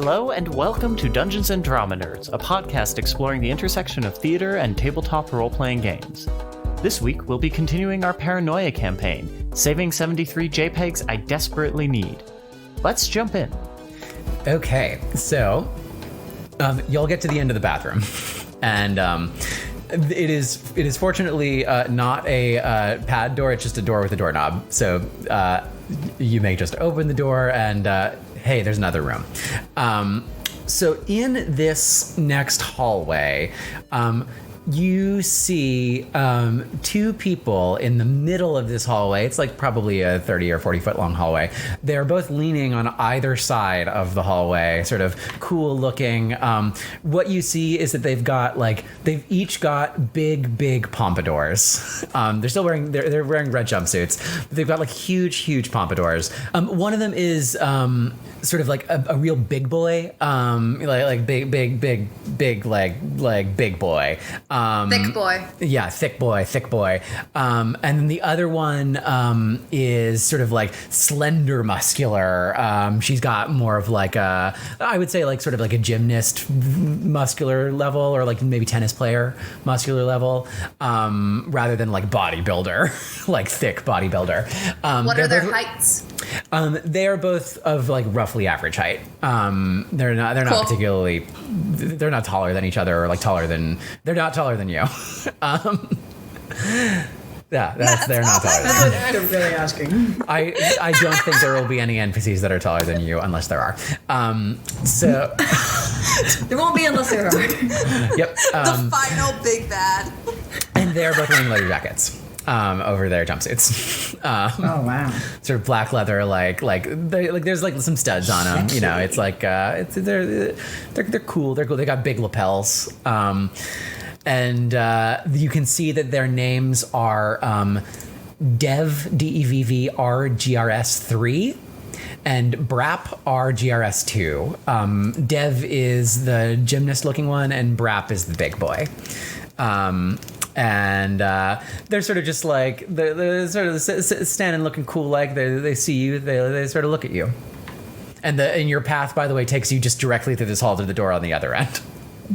Hello and welcome to Dungeons & Drama Nerds, a podcast exploring the intersection of theater and tabletop role-playing games. This week, we'll be continuing our Paranoia campaign, saving 73 Jpegs I desperately need. Let's jump in. Okay, so you'll get to the end of the bathroom, and it is fortunately not a pad door. It's just a door with a doorknob. So you may just open the door and hey, there's another room. So in this next hallway, you see two people in the middle of this hallway. It's like probably a 30 or 40 foot long hallway. They're both leaning on either side of the hallway, sort of cool looking. What you see is that they've each got big pompadours. They're wearing red jumpsuits. They've got like huge pompadours. One of them is sort of like a real big boy, like big boy. Thick boy. Yeah, thick boy. And then the other one is sort of like slender, muscular. She's got more of like I would say like sort of like a gymnast muscular level, or like maybe tennis player muscular level, rather than like bodybuilder, like thick bodybuilder. What are their heights? They are both of like roughly average height. They're not Cool. particularly. They're not taller than each other, or like they're not taller than you. Yeah, they're not taller than you. I'm really asking. I don't think there will be any NPCs that are taller than you, unless there are. So There won't be unless there are. yep. The final big bad. And they're both wearing leather jackets over their jumpsuits. Oh wow. Sort of black leather, like there's like some studs on them. You know, it's like they're cool. They're cool. They got big lapels. And you can see that their names are Dev, D-E-V-V-R, GRS3, and Brap, R, GRS2. Dev is the gymnast-looking one, and Brap is the big boy. And they're sort of just like, they're sort of standing looking cool, like they see you, they sort of look at you. And your path, by the way, takes you just directly through this hall to the door on the other end.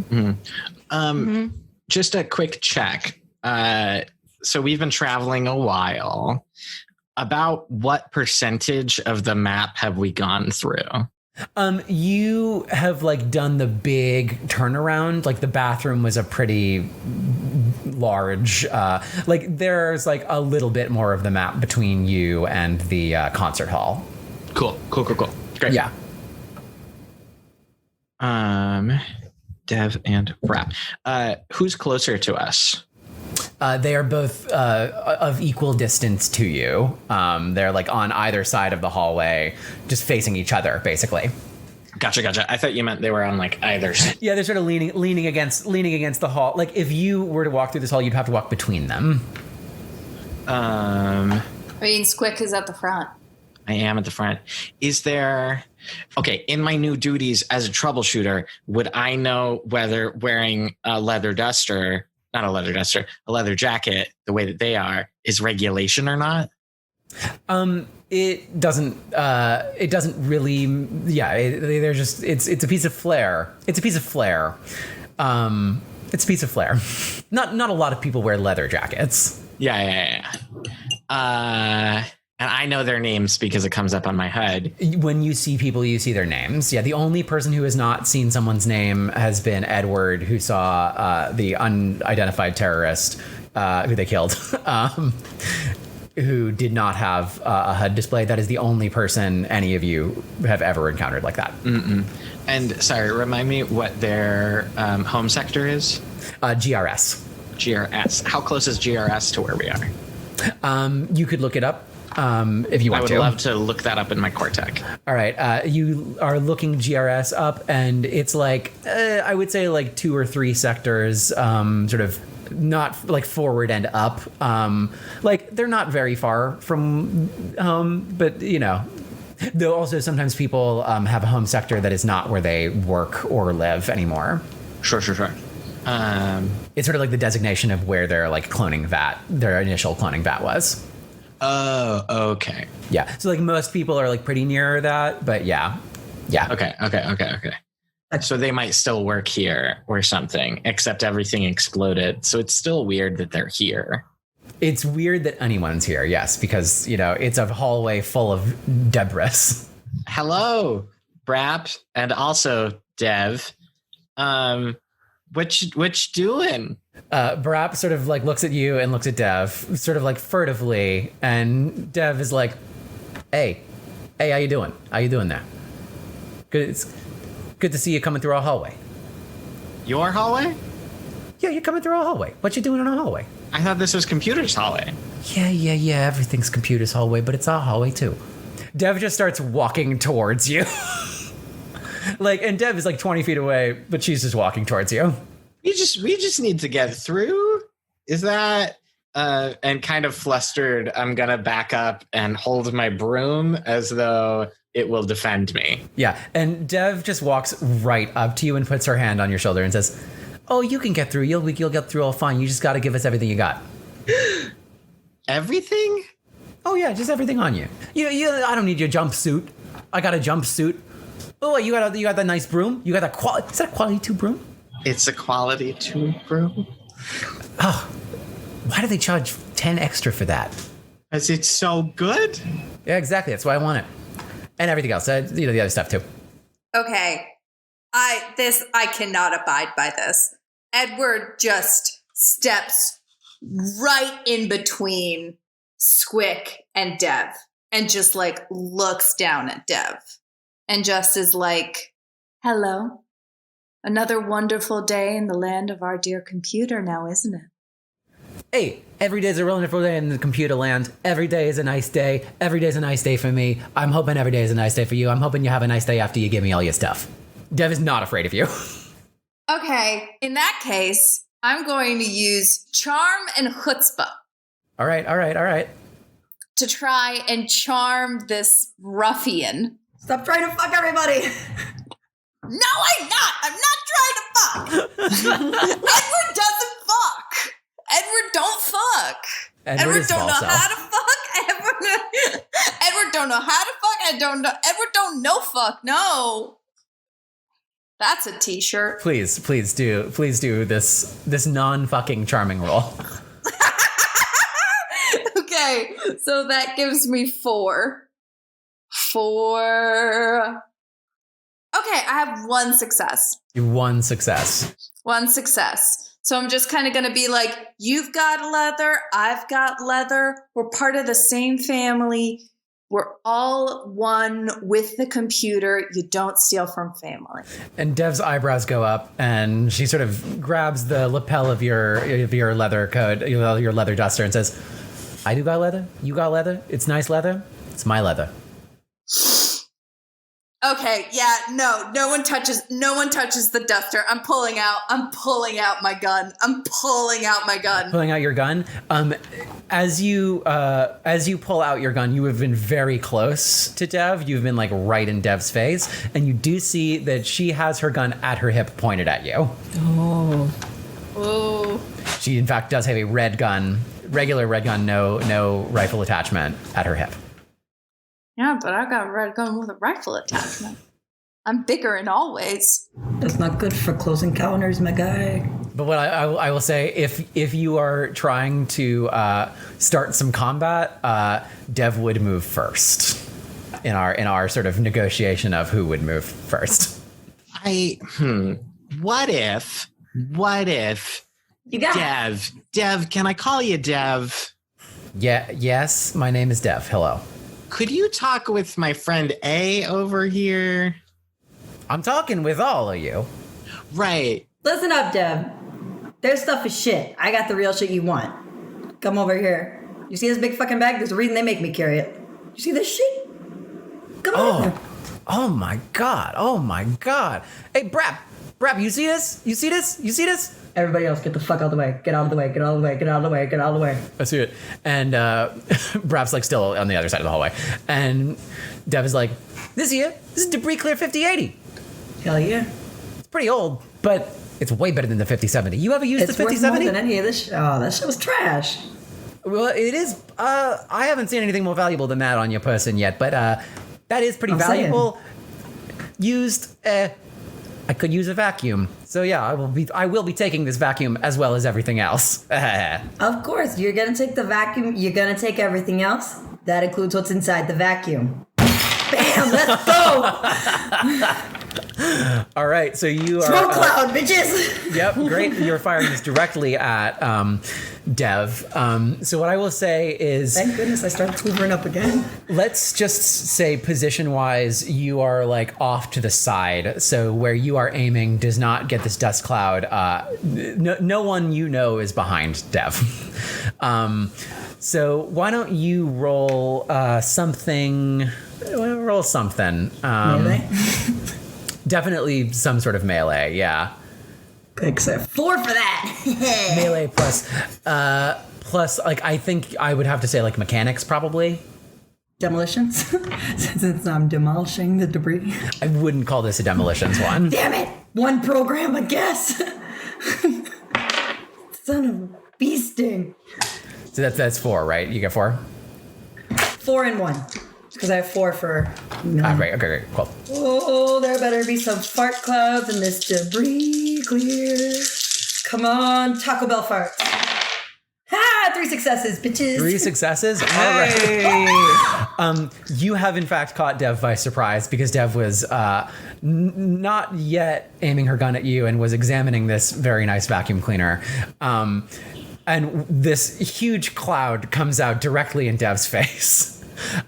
Mm-hmm. Just a quick check. So we've been traveling a while. About what percentage of the map have we gone through? You have like done the big turnaround. Like the bathroom was a pretty large, like there's like a little bit more of the map between you and the concert hall. Cool. Great. Yeah. Dev and Brap. Who's closer to us? They are both of equal distance to you. They're like on either side of the hallway, just facing each other, basically. Gotcha. I thought you meant they were on like either side. Yeah, they're sort of leaning against the hall. Like if you were to walk through this hall, you'd have to walk between them. I mean, Squick is at the front. I am at the front. Is there... Okay, in my new duties as a troubleshooter, would I know whether wearing a leather jacket, the way that they are, is regulation or not? It doesn't really. Yeah, they're just. It's a piece of flair. It's a piece of flair. Not a lot of people wear leather jackets. Yeah. And I know their names because it comes up on my HUD. When you see people, you see their names. Yeah, the only person who has not seen someone's name has been Edward, who saw the unidentified terrorist who they killed, who did not have a HUD display. That is the only person any of you have ever encountered like that. Mm-mm. And sorry, remind me what their home sector is? GRS. GRS. How close is GRS to where we are? You could look it up. If you want to. I would love to look that up in my Cortec. All right. You are looking GRS up, and it's like, I would say like 2 or 3 sectors, sort of not like forward and up. Like they're not very far from home, but you know, though also sometimes people have a home sector that is not where they work or live anymore. Sure. It's sort of like the designation of where their like cloning vat, their initial cloning vat was. Oh, okay. Yeah. So like most people are like pretty near that, but yeah, Yeah. Okay. So they might still work here or something, except everything exploded. So it's still weird that they're here. It's weird that anyone's here, yes, because, it's a hallway full of debris. Hello, Brap, and also Dev. What you doing? Brap sort of like looks at you and looks at Dev, sort of like furtively, and Dev is like, hey, how you doing? How you doing there? Good. It's good to see you coming through our hallway. Your hallway? Yeah, you're coming through our hallway. What you doing in our hallway? I thought this was Computer's hallway. Yeah. Everything's Computer's hallway, but it's our hallway too. Dev just starts walking towards you. And Dev is like 20 feet away, but she's just walking towards you. We just need to get through. Is that and kind of flustered, I'm gonna back up and hold my broom as though it will defend me. Yeah, and Dev just walks right up to you and puts her hand on your shoulder and says, "Oh, you can get through. You'll get through all fine. You just got to give us everything you got." Everything? Oh yeah, just everything on you. I don't need your jumpsuit. I got a jumpsuit. Oh, you got that nice broom. You got that quality. Is that a quality 2 broom? It's a quality 2 broom. Oh, why do they charge 10 extra for that? Because it's so good. Yeah, exactly. That's why I want it, and everything else. The other stuff too. Okay. I cannot abide by this. Edward just steps right in between Squick and Dev and just like looks down at Dev and just is like, hello. Another wonderful day in the land of our dear computer now, isn't it? Hey, every day is a wonderful day in the computer land. Every day is a nice day. Every day is a nice day for me. I'm hoping every day is a nice day for you. I'm hoping you have a nice day after you give me all your stuff. Dev is not afraid of you. Okay, in that case, I'm going to use charm and chutzpah. All right. To try and charm this ruffian. Stop trying to fuck everybody. No, I'm not. I'm not trying to fuck. Edward doesn't fuck. Edward don't fuck. Edward don't know how to fuck. Edward don't know how to fuck. Edward don't know fuck. No. That's a t-shirt. Please do this non-fucking charming roll. Okay, so that gives me 4. Okay, I have 1 success. One success. 1 success. So I'm just kind of going to be like, you've got leather, I've got leather. We're part of the same family. We're all one with the computer. You don't steal from family. And Dev's eyebrows go up, and she sort of grabs the lapel of your leather coat, your leather duster, and says, "I do got leather. You got leather. It's nice leather. It's my leather." Okay, yeah, no one touches the duster. I'm pulling out my gun. Pulling out your gun. As you pull out your gun, you have been very close to Dev. You've been like right in Dev's face, and you do see that she has her gun at her hip, pointed at you. Oh. She in fact does have a red gun, regular red gun, no rifle attachment at her hip. Yeah, but I got a red gun with a rifle attachment. I'm bigger in all ways. That's not good for close encounters, my guy. But what I will say, if you are trying to start some combat, Dev would move first in our sort of negotiation of who would move first. What if You got Dev, can I call you Dev? Yeah, yes, my name is Dev. Hello. Could you talk with my friend A over here? I'm talking with all of you. Right. Listen up, Dev. Their stuff is shit. I got the real shit you want. Come over here. You see this big fucking bag? There's a reason they make me carry it. You see this shit? Come on. Oh my god. Hey, Brap, you see this? Everybody else, get the fuck out of the way. Get out of the way. I see it. And Brap's like still on the other side of the hallway. And Dev is like, this is Debris Clear 5080. Hell yeah. It's pretty old, but it's way better than the 5070. You ever used It's the worth 5070? more than any of this. That shit was trash. Well, it is. I haven't seen anything more valuable than that on your person yet, but that is pretty I'm valuable. used. I could use a vacuum. So yeah, I will be taking this vacuum as well as everything else. Of course, you're gonna take the vacuum. You're gonna take everything else. That includes what's inside the vacuum. Bam! Let's go. All right, so you are Smoke cloud, bitches. Yep, great. You're firing this directly at Dev. So what I will say is, Thank goodness I started hoovering up again. let's just say position-wise, you are like off to the side. So where you are aiming does not get this dust cloud. No one you know is behind Dev. So why don't you roll something? Roll something. Melee? Definitely some sort of melee. Yeah. Except 4 for that. Melee plus like I think I would have to say like mechanics probably. Demolitions. Since I'm demolishing the debris. I wouldn't call this a demolitions one. Damn it! One program, I guess. Son of a bee sting. So that's 4, right? You get 4? 4 and 1. Because I have 4 for. No. Great. Okay, great. Cool. Oh, there better be some fart clouds in this debris clear. Come on, Taco Bell farts. Ha! 3 successes, bitches. 3 successes? All right. You have in fact caught Dev by surprise because Dev was not yet aiming her gun at you and was examining this very nice vacuum cleaner. And this huge cloud comes out directly in Dev's face.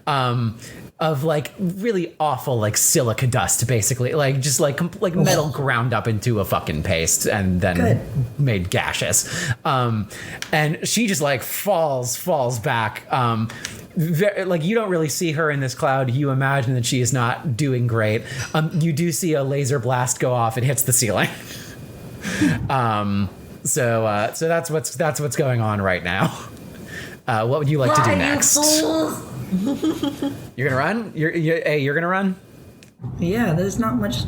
Of like really awful like silica dust, basically, like just like metal ground up into a fucking paste and then made gaseous. And she just like falls back. Like you don't really see her in this cloud. You imagine that she is not doing great. You do see a laser blast go off. It hits the ceiling. So that's what's going on right now. What would you like to do next? You're gonna run? You're gonna run? Yeah, there's not much.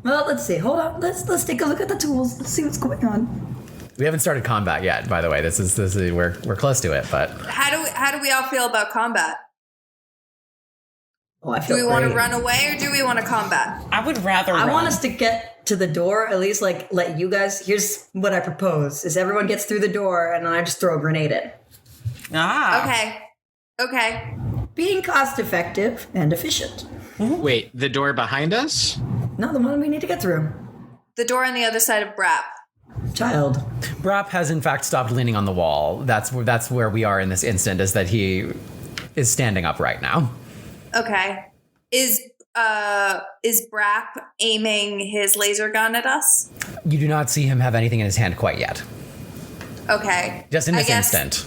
Well, let's see. Hold on. Let's take a look at the tools. Let's see what's going on. We haven't started combat yet, by the way. This is we're close to it, but How do we all feel about combat? Oh, I Do feel we want to great. run away or do we want to combat? I would rather I run. want us to get to the door, at least like let you guys. Here's what I propose: is everyone gets through the door, and then I just throw a grenade in. Okay. Being cost effective and efficient. Wait, the door behind us? Not the one we need to get through. The door on the other side of Brap. Child. Brap has in fact stopped leaning on the wall. That's where we are in this instant, is that he is standing up right now. Okay. Is Brap aiming his laser gun at us? You do not see him have anything in his hand quite yet. Okay. Just in I this guess- instant.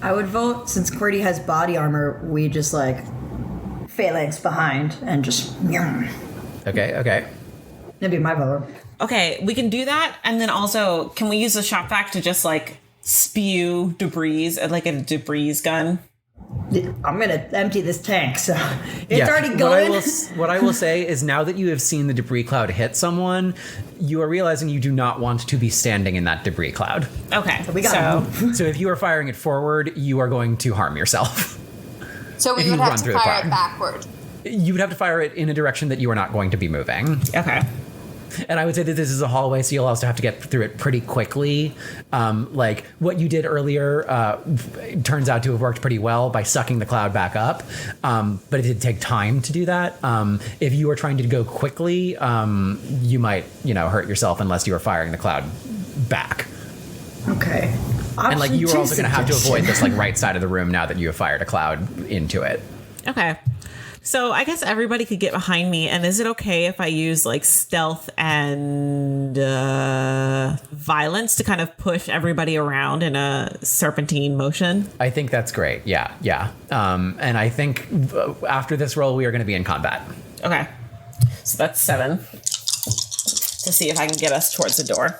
I would vote, since QWERTY has body armor, we just like phalanx behind and just. Okay. That'd be my vote. Okay, we can do that, and then also, can we use the shop vac to just like spew debris, like a debris gun? I'm gonna empty this tank, so it's already going. What I will say is, now that you have seen the debris cloud hit someone, you are realizing you do not want to be standing in that debris cloud. Okay, We gotta move. So if you are firing it forward, you are going to harm yourself. So we If you would run have to through the fire cloud. it backward. You would have to fire it in a direction that you are not going to be moving. Okay. And I would say that this is a hallway, so you'll also have to get through it pretty quickly. Like what you did earlier turns out to have worked pretty well by sucking the cloud back up. But it did take time to do that. If you were trying to go quickly, you might, hurt yourself unless you were firing the cloud back. Okay. And like you were also going to have to avoid this suggestion. like right side of the room now that you have fired a cloud into it. Okay. So I guess everybody could get behind me, and is it okay if I use like stealth and violence to kind of push everybody around in a serpentine motion? I think that's great. Yeah. And I think after this roll, we are going to be in combat. Okay. So that's 7 to see if I can get us towards the door.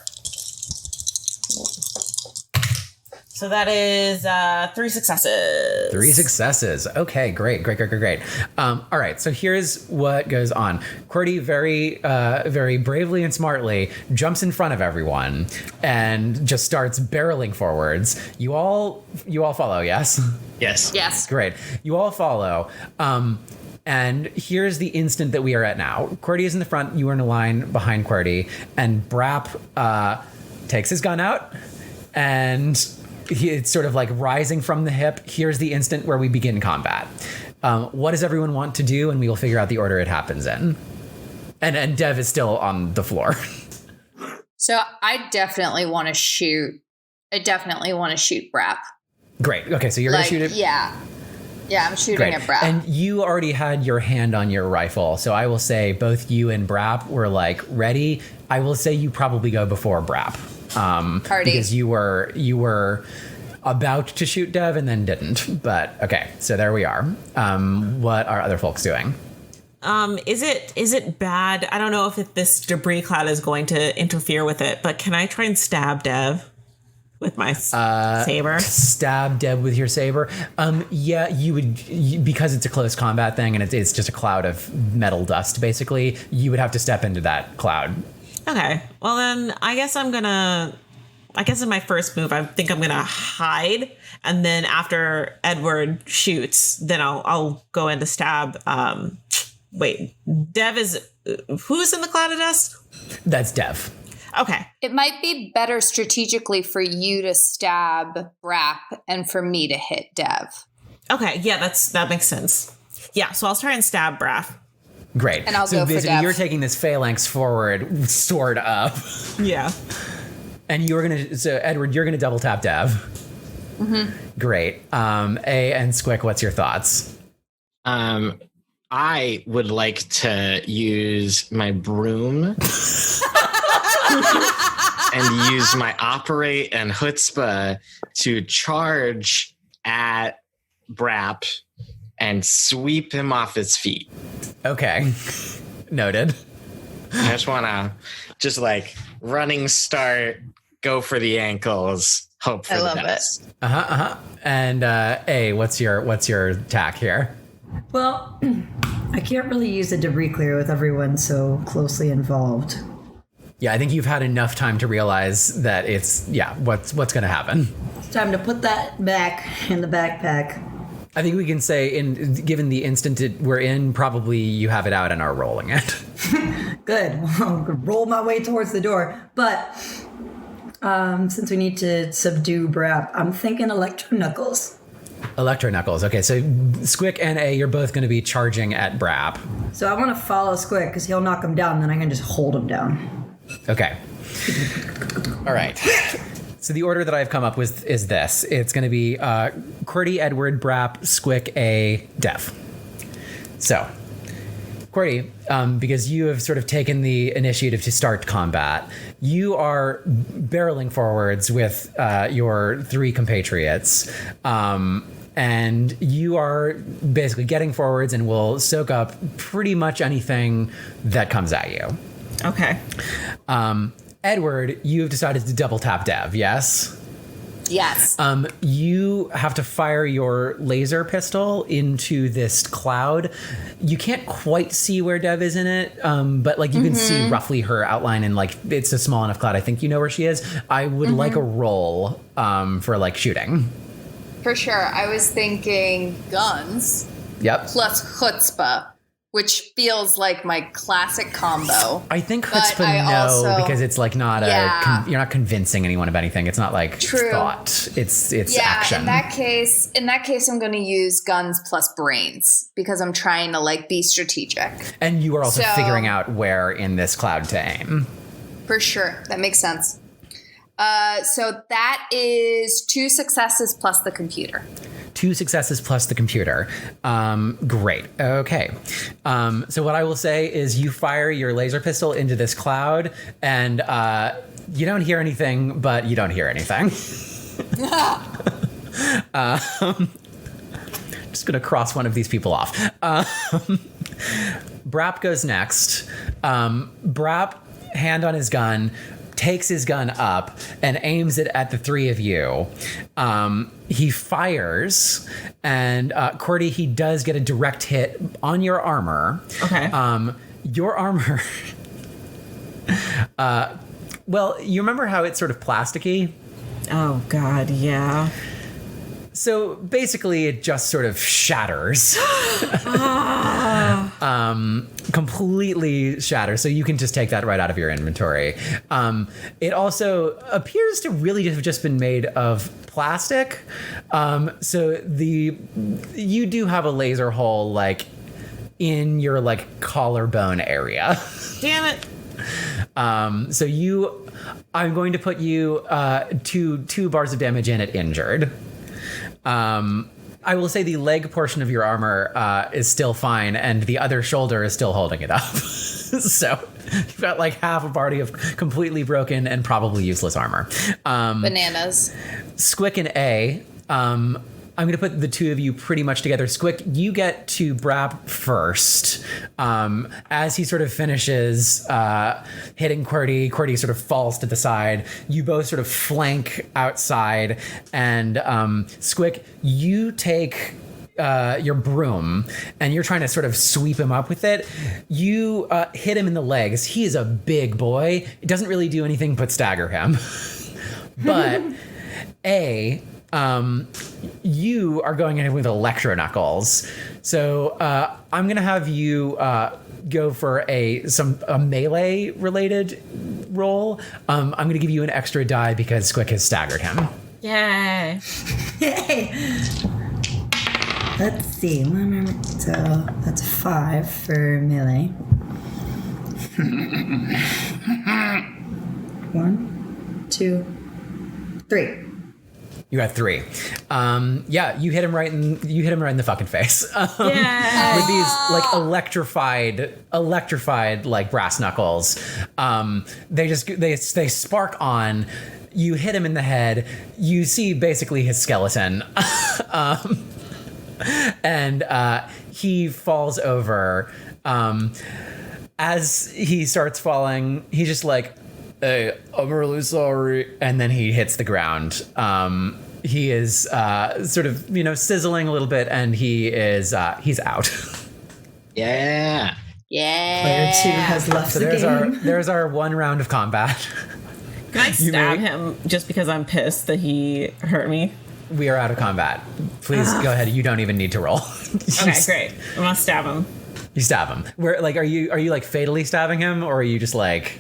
So that is 3 successes. 3 successes. Okay, great. All right, so here's what goes on. QWERTY very bravely and smartly jumps in front of everyone and just starts barreling forwards. You all follow, yes? Yes. Yes. Great. You all follow. And here's the instant that we are at now. QWERTY is in the front. You are in a line behind QWERTY. And Brap takes his gun out. And it's sort of like rising from the hip. Here's the instant where we begin combat. What does everyone want to do? And we will figure out the order it happens in. And Dev is still on the floor. So I definitely want to shoot. Brap. Great. Okay, so you're going to shoot it? Yeah. Yeah, I'm shooting at Brap. And you already had your hand on your rifle, so I will say both you and Brap were like ready. I will say you probably go before Brap, because you were about to shoot Dev and then didn't. But okay, so there we are. What are other folks doing? Is it bad? I don't know if this debris cloud is going to interfere with it, but can I try and stab Dev with my saber? Stab Dev with your saber? Yeah, you would, because it's a close combat thing and it's just a cloud of metal dust, basically, you would have to step into that cloud. Okay. Well, then I guess in my first move, I think I'm going to hide. And then after Edward shoots, then I'll go in to stab. Wait, Dev is, who's in the cloud of dust? That's Dev. Okay. It might be better strategically for you to stab Brap and for me to hit Dev. Okay, yeah, that makes sense. Yeah, so I'll try and stab Brap. Great. And I'll go for basically Dev. You're taking this phalanx forward, sword up. Yeah. And so Edward, you're gonna double tap Dev. Mm-hmm. Great. A and Squick, what's your thoughts? I would like to use my broom and use my operate and chutzpah to charge at Brap and sweep him off his feet. Okay. Noted. I just want to like running start, go for the ankles, hope for the best. And A, what's your tack here? Well, I can't really use the debris clear with everyone so closely involved. Yeah, I think you've had enough time to realize that what's going to happen. It's time to put that back in the backpack. I think we can say, given the instant we're in, probably you have it out and are rolling it. Good. I'll roll my way towards the door. But since we need to subdue Brap, I'm thinking Electro Knuckles. Electro Knuckles. Okay, so Squick and A, you're both going to be charging at Brap. So I want to follow Squick because he'll knock him down, then I can just hold him down. Okay. All right. So the order that I've come up with is this. It's going to be QWERTY, Edward, Brap, Squick, A, Dev. So, QWERTY, because you have sort of taken the initiative to start combat, you are barreling forwards with your three compatriots. And you are basically getting forwards and will soak up pretty much anything that comes at you. Okay. Edward, you've decided to double tap Dev, yes? Yes. You have to fire your laser pistol into this cloud. You can't quite see where Dev is in it, but like you can see roughly her outline, and like it's a small enough cloud. I think you know where she is. I would like a roll for like shooting. For sure. I was thinking guns. Yep. Plus chutzpah, which feels like my classic combo. I think But chutzpah because it's like not you're not convincing anyone of anything. It's not like True. Thought. It's action. In that case, I'm going to use guns plus brains because I'm trying to like be strategic. And you are also figuring out where in this cloud to aim. For sure. That makes sense. So that is 2 successes plus the computer. 2 successes plus the computer. Great. Okay. So what I will say is you fire your laser pistol into this cloud and you don't hear anything, but you don't hear anything. Just going to cross one of these people off. Brap goes next. Brap, hand on his gun, takes his gun up and aims it at the three of you. He fires, and QWERTY, he does get a direct hit on your armor. Okay. Your armor... well, you remember how it's sort of plasticky? Oh, God, yeah. So basically, it just sort of shatters. Completely shatters. So you can just take that right out of your inventory. It also appears to really have just been made of plastic. So you do have a laser hole like in your like collarbone area. Damn it. So I'm going to put you two bars of damage in at injured. I will say the leg portion of your armor is still fine, and the other shoulder is still holding it up. So you've got like half a body of completely broken and probably useless armor. Bananas. Squick and A. I'm going to put the two of you pretty much together. Squick, you get to Brap first. As he sort of finishes hitting QWERTY, QWERTY sort of falls to the side. You both sort of flank outside. And Squick, you take your broom and you're trying to sort of sweep him up with it. You hit him in the legs. He is a big boy. It doesn't really do anything but stagger him. But you are going in with Electro Knuckles. So I'm going to have you go for a melee related roll. I'm going to give you an extra die because Squick has staggered him. Yay. Yay! Let's see. So that's 5 for melee. 1, 2, 3. You got 3. Yeah, you hit him right in the fucking face. Yeah. With these like electrified like brass knuckles. They spark on. You hit him in the head. You see basically his skeleton. And he falls over. As he starts falling, he's just like, "Hey, I'm really sorry," and then he hits the ground. He is sort of, sizzling a little bit, and he's out. Yeah. Player 2 has left So the game. there's our one round of combat. Can I stab him just because I'm pissed that he hurt me? We are out of combat. Please go ahead. You don't even need to roll. Okay, great. I'm gonna stab him. You stab him. Where are you like fatally stabbing him, or are you just like?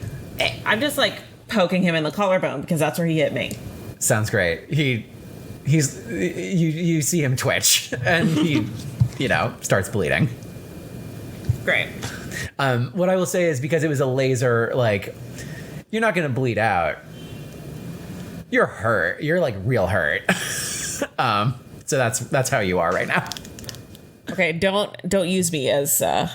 I'm just like poking him in the collarbone because that's where he hit me. Sounds great. You see him twitch and he starts bleeding. Great. What I will say is, because it was a laser, like, you're not gonna bleed out. You're hurt. You're like real hurt. So that's how you are right now. Okay, don't use me as a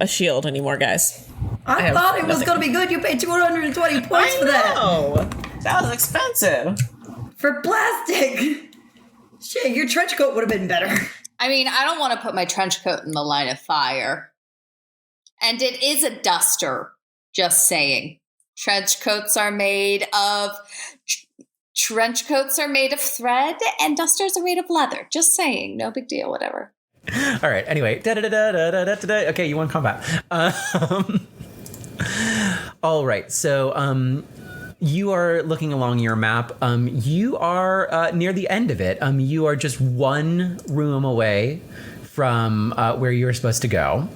shield anymore, guys. I thought it was going to be good. You paid 220 points for that. Oh, that was expensive. For plastic. Shit, your trench coat would have been better. I mean, I don't want to put my trench coat in the line of fire. And it is a duster, just saying. Trench coats are made of thread, and dusters are made of leather. Just saying. No big deal, whatever. All right. Anyway, okay, you won combat. All right. So, you are looking along your map. You are near the end of it. You are just one room away from where you were supposed to go.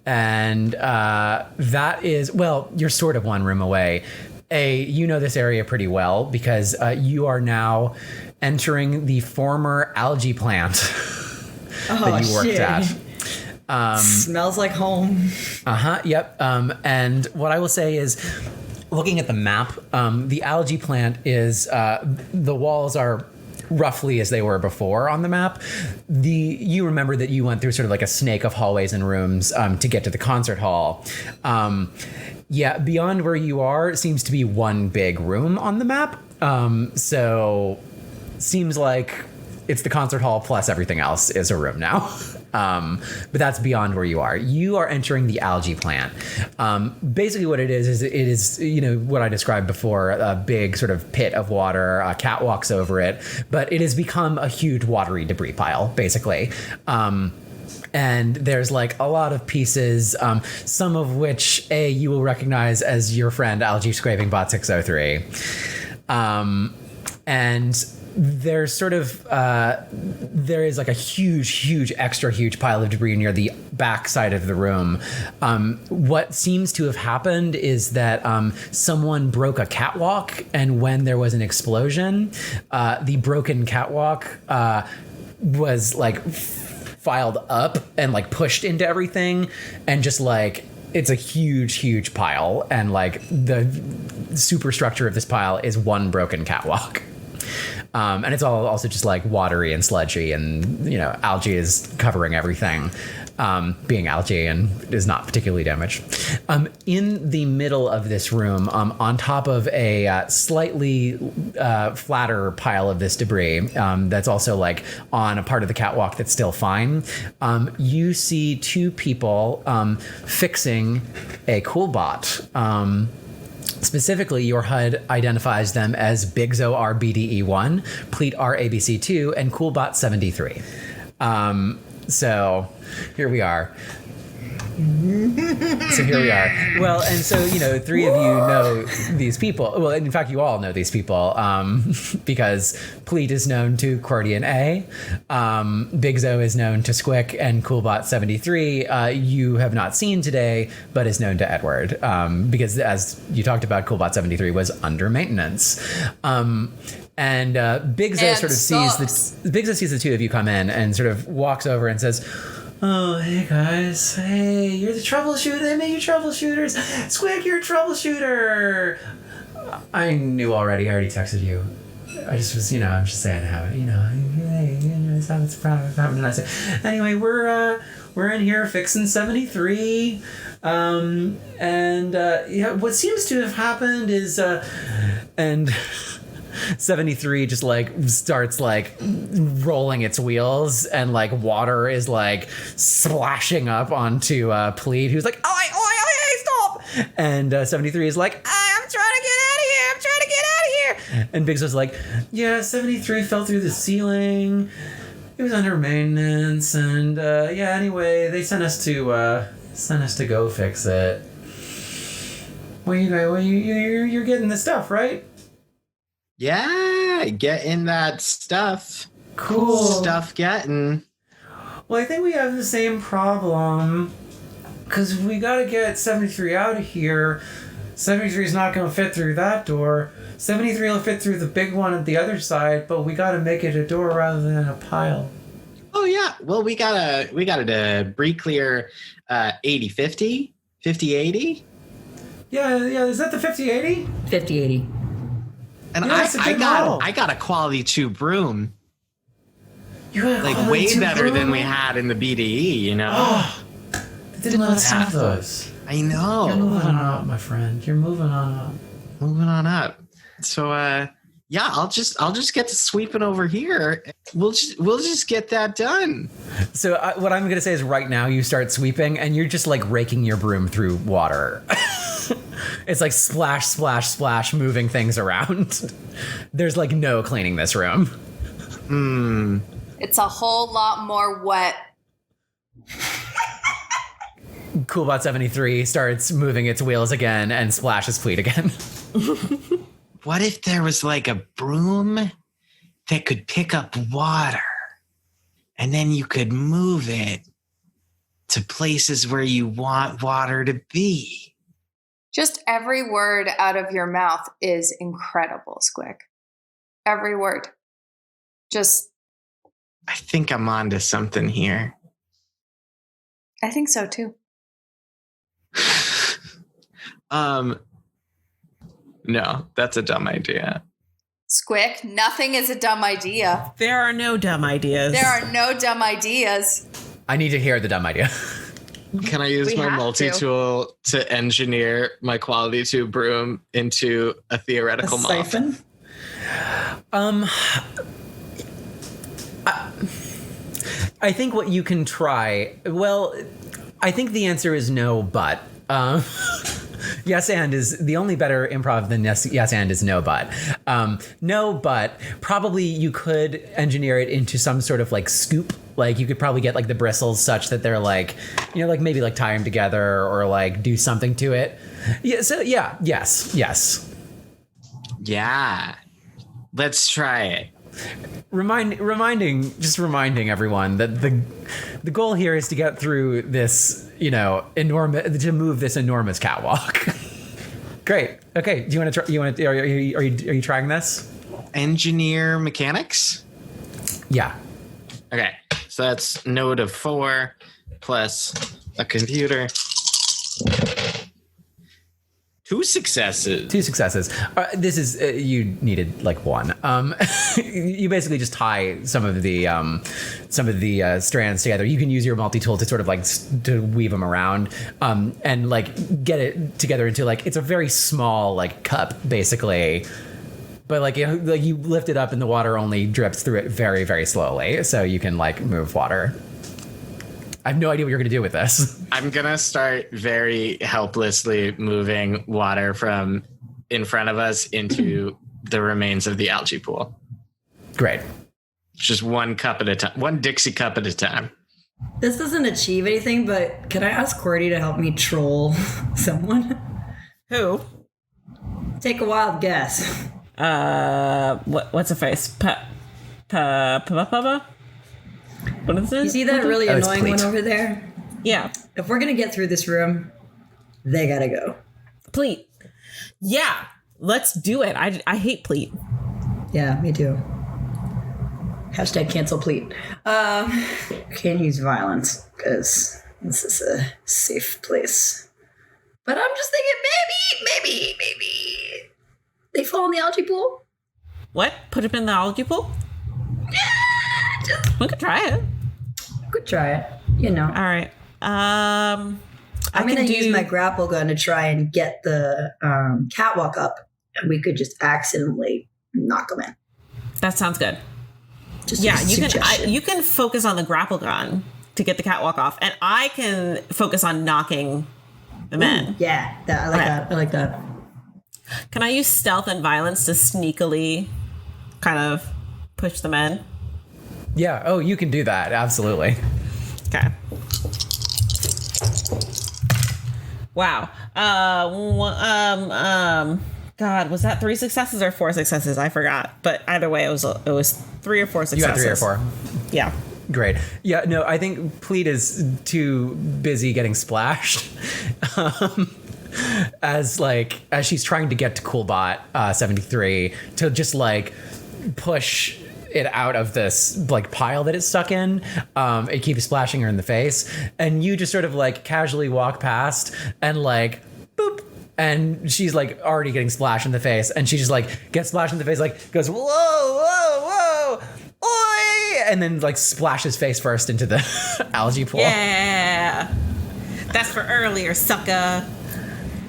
And that is, well, you're sort of one room away. You know this area pretty well because you are now entering the former algae plant that you worked at. Smells like home. Yep. And what I will say is, looking at the map, the algae plant is, the walls are roughly as they were before on the map. You remember that you went through sort of like a snake of hallways and rooms to get to the concert hall. Yeah, beyond where you are seems to be one big room on the map. So seems like it's the concert hall plus everything else is a room now. But that's beyond where you are. You are entering the algae plant. Basically what it is it is, what I described before, a big sort of pit of water, a cat walks over it, but it has become a huge watery debris pile, basically. And there's like a lot of pieces, some of which you will recognize as your friend Algae Scraping Bot 603. And there's sort of there is like a huge extra huge pile of debris near the back side of the room. What seems to have happened is that someone broke a catwalk, and when there was an explosion, the broken catwalk was like filed up and like pushed into everything, and just like it's a huge pile, and like the superstructure of this pile is one broken catwalk. And it's all also just like watery and sludgy, and you know, algae is covering everything, being algae, and is not particularly damaged. In the middle of this room, on top of a slightly flatter pile of this debris, that's also like on a part of the catwalk that's still fine, you see two people fixing a cool bot. Specifically, your HUD identifies them as Bigzo RBDE1, Pleat RABC2, and Coolbot 73. So here we are. Well, and so, you know, three of you know these people. Well, in fact, you all know these people because Pleat is known to QWERTY and A. Bigzo is known to Squick, and Coolbot 73 you have not seen today, but is known to Edward because, as you talked about, Coolbot 73 was under maintenance. And Bigzo sort of Bigzo sees the two of you come in and sort of walks over and says, "Oh, hey guys. Hey, you're the troubleshooter. They made you troubleshooters. Squick, you're a troubleshooter." I knew already. I already texted you. I just was, you know, I'm just saying how, you know, hey, you know, it's happening. I said, anyway, we're in here fixing 73. Yeah, what seems to have happened is, and 73 just like starts like rolling its wheels, and like water is like splashing up onto Pleat, who's like, oi, stop. And 73 is like, I'm trying to get out of here. And Biggs like, yeah, 73 fell through the ceiling. It was under maintenance, and yeah, anyway, they sent us to go fix it. Well, you're getting the stuff, right? Yeah, getting that stuff. Cool. Stuff getting. Well, I think we have the same problem, because we got to get 73 out of here. 73 is not going to fit through that door. 73 will fit through the big one at the other side, but we got to make it a door rather than a pile. Oh yeah. Well, we got a debris clear 80-50, 50-80. Yeah. Is that the 50-80? 50-80. And Yeah, I got a quality 2 broom. You have Like way better than we had in the BDE, you know? Oh, they didn't let us have those. I know. You're moving on up, my friend. You're moving on up. Moving on up. So yeah, I'll just get to sweeping over here. We'll just get that done. So what I'm gonna say is, right now you start sweeping, and you're just like raking your broom through water. It's like splash, splash, splash, moving things around. There's like no cleaning this room. It's a whole lot more wet. Coolbot 73 starts moving its wheels again and splashes Pleat again. What if there was like a broom that could pick up water, and then you could move it to places where you want water to be? Just every word out of your mouth is incredible, Squick. Every word. Just. I think I'm onto something here. I think so too. No, that's a dumb idea. Squick, nothing is a dumb idea. There are no dumb ideas. There are no dumb ideas. I need to hear the dumb idea. Can I use my multi-tool to engineer my quality 2 broom into a theoretical mop? Siphon? I think what you can try, well, I think the answer is no, but yes and is the only better improv than yes and is no, but no, but probably you could engineer it into some sort of like scoop. Like you could probably get like the bristles such that they're like, you know, like maybe like tie them together or like do something to it. Yeah. So yeah. Yes. Yeah. Let's try it. reminding everyone that the goal here is to get through this, enormous, to move this enormous catwalk. Great. Okay. Do you want to try? Are you trying this? Engineer mechanics. Yeah. Okay. So that's node of 4 plus a computer. 2 successes. This is you needed like 1. You basically just tie some of the strands together. You can use your multi-tool to sort of like to weave them around, and like get it together into like it's a very small like cup basically. But like you lift it up and the water only drips through it very, very slowly, so you can like move water. I have no idea what you're going to do with this. I'm going to start very helplessly moving water from in front of us into the remains of the algae pool. Great. Just 1 cup at a time, 1 Dixie cup at a time. This doesn't achieve anything, but can I ask QWERTY to help me troll someone? Who? Take a wild guess. What's a face? What is this? You see that really annoying Pleat. one over there? Yeah. If we're going to get through this room, they got to go. Pleat. Yeah. Let's do it. I hate pleat. Yeah, me too. Hashtag cancel pleat. Can't use violence because this is a safe place. But I'm just thinking maybe they fall in the algae pool. What? Put him in the algae pool? We could try it. Could try it, All right. I'm going to use my grapple gun to try and get the catwalk up, and we could just accidentally knock them in. That sounds good. Just you can focus on the grapple gun to get the catwalk off, and I can focus on knocking the men. Yeah, I like that. Can I use stealth and violence to sneakily kind of push the men? Yeah. Oh, you can do that. Absolutely. Okay. Wow. God, was that 3 successes or 4 successes? I forgot. But either way, it was 3 or 4 successes. You got 3 or 4. Yeah. Great. Yeah. No, I think Pleat is too busy getting splashed. As she's trying to get to Coolbot 73 to just like push it out of this like pile that it's stuck in. It keeps splashing her in the face, and you just sort of like casually walk past and like boop, and she's like already getting splashed in the face, and she just like gets splashed in the face, like goes whoa, oi, and then like splashes face first into the algae pool. Yeah, that's for earlier, sucker.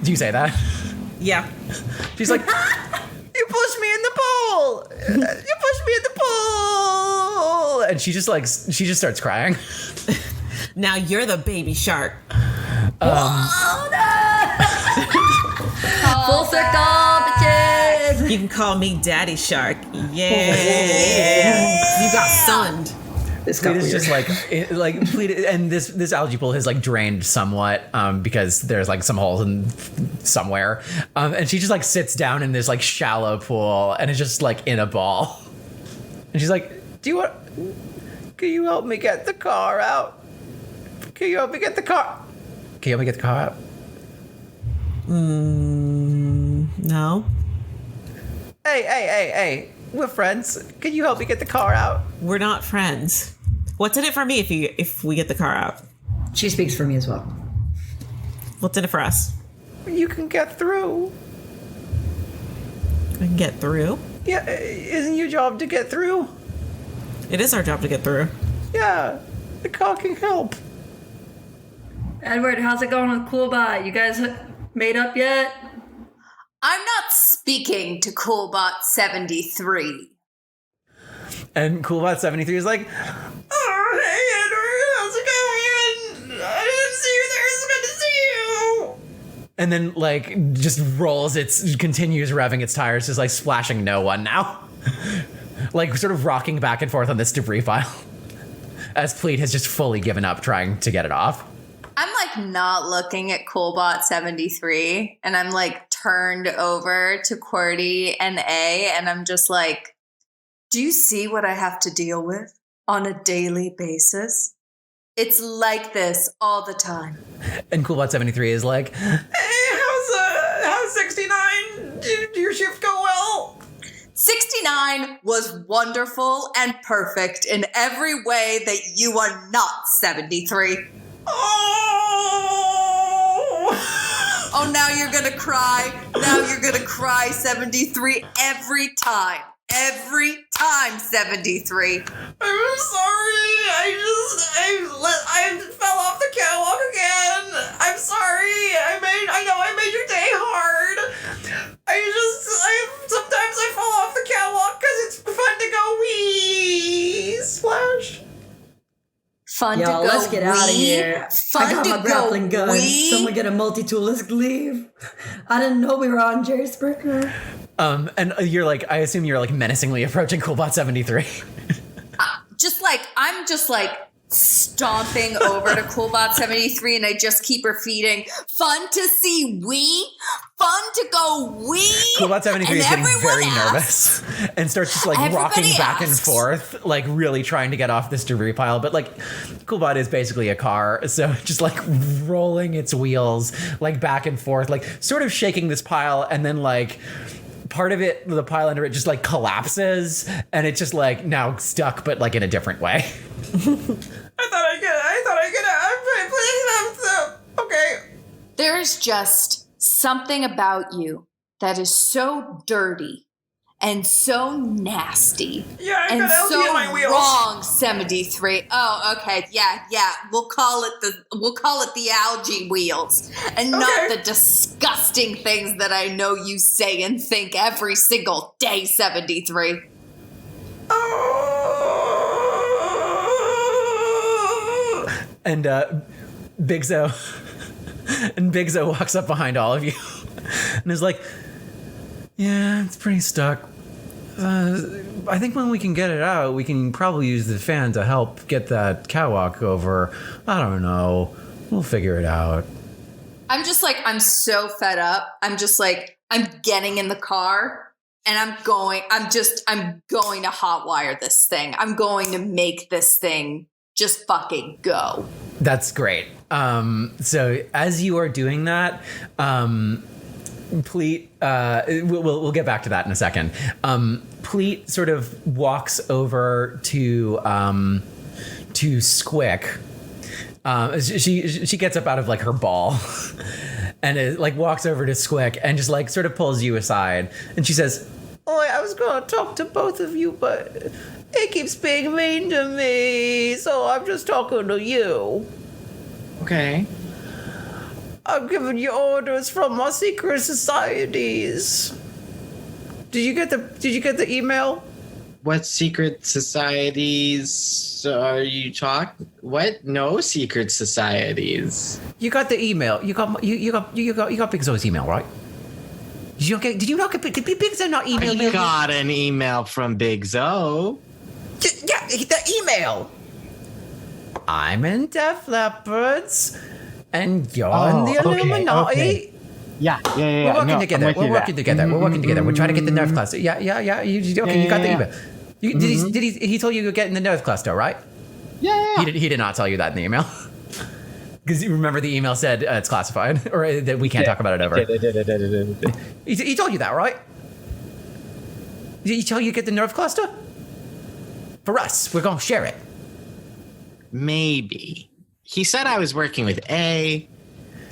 Do you say that? Yeah. She's like, you pushed me in the pool. You pushed me in the pool. And she just starts crying. Now you're the baby shark. Oh no! Full circle, bitches. You can call me Daddy Shark. Yeah. You got sunned. This got Pleat is weird. just Pleat, and this algae pool has like drained somewhat because there's like some holes in somewhere, and she just like sits down in this like shallow pool and is just like in a ball, and she's like, can you help me get the car out? Can you help me get the car out? No. Hey, we're friends. Can you help me get the car out? We're not friends. What's in it for me if we get the car out? She speaks for me as well. What's in it for us? You can get through. We can get through. Yeah, isn't your job to get through? It is our job to get through. Yeah, the car can help. Edward, how's it going with Coolbot? You guys made up yet? I'm not speaking to Coolbot 73. And Coolbot 73 is like, oh, hey, Edward, how's it going? I didn't see you there. It's good to see you. And then, like, just continues revving its tires, just, like, splashing no one now. Like, sort of rocking back and forth on this debris pile. As Pleat has just fully given up trying to get it off. I'm like not looking at Coolbot 73, and I'm like turned over to QWERTY and A, and I'm just like, Do you see what I have to deal with on a daily basis? It's like this all the time. And Coolbot73 is like, hey, how's 69? Did your shift go well? 69 was wonderful and perfect in every way that you are not 73. Oh, now you're gonna cry. Now you're gonna cry, 73, every time. Every time, 73. I'm sorry. I fell off the catwalk again. I'm sorry. I know I made your day hard. Sometimes I fall off the catwalk because it's fun to go wee splash. Fun Yo, to go let's get out of wee? here. Fun I got to my grappling go gun. wee? Someone get a multi-tool. Let's leave. I didn't know we were on J-Springer. And you're like, I assume you're like menacingly approaching Coolbot73. I'm just stomping over to Coolbot73 and I just keep repeating, fun to see wee, fun to go wee. Coolbot73 is getting very asks, nervous and starts just like Everybody rocking back and asks. forth, like really trying to get off this debris pile. But like Coolbot is basically a car, so just like rolling its wheels like back and forth, like sort of shaking this pile, and then like part of it, the pile under it just like collapses and it's just like now stuck, but like in a different way. I thought I could. Okay. There's just something about you that is so dirty and so nasty. Yeah, I and got LG so in my wheels. wrong, 73. Oh, okay, yeah. We'll call it the algae wheels, and not the disgusting things that I know you say and think every single day, 73. And Big Zo walks up behind all of you and is like, yeah, it's pretty stuck. I think when we can get it out, we can probably use the fan to help get that catwalk over. I don't know. We'll figure it out. I'm just like, I'm so fed up. I'm just like, I'm getting in the car and I'm going to hotwire this thing. I'm going to make this thing just fucking go. That's great. So as you are doing that, Pleat, we'll get back to that in a second. Pleat sort of walks over to Squick. She gets up out of like her ball and like walks over to Squick and just like sort of pulls you aside, and she says, "Oh, I was gonna talk to both of you, but it keeps being mean to me, so I'm just talking to you." Okay. I'm giving you orders from my secret societies. Did you get the email? What secret societies are you talking? What? No secret societies. You got the email. You got Big Zo's email, right? Did Big Zo not email you? I got an email from Big Zo. Yeah, the email. I'm in Def Leopards, and you're in the Illuminati. Okay. Yeah. We're working together. We're working together. We're trying to get the nerve cluster. Yeah. You got the email. He told you you're getting the nerve cluster, right? Yeah. He did not tell you that in the email. Because you remember the email said it's classified, or that we can't talk about it ever. He told you that, right? Did he tell you to get the nerve cluster? For us, we're gonna share it. Maybe. He said I was working with A,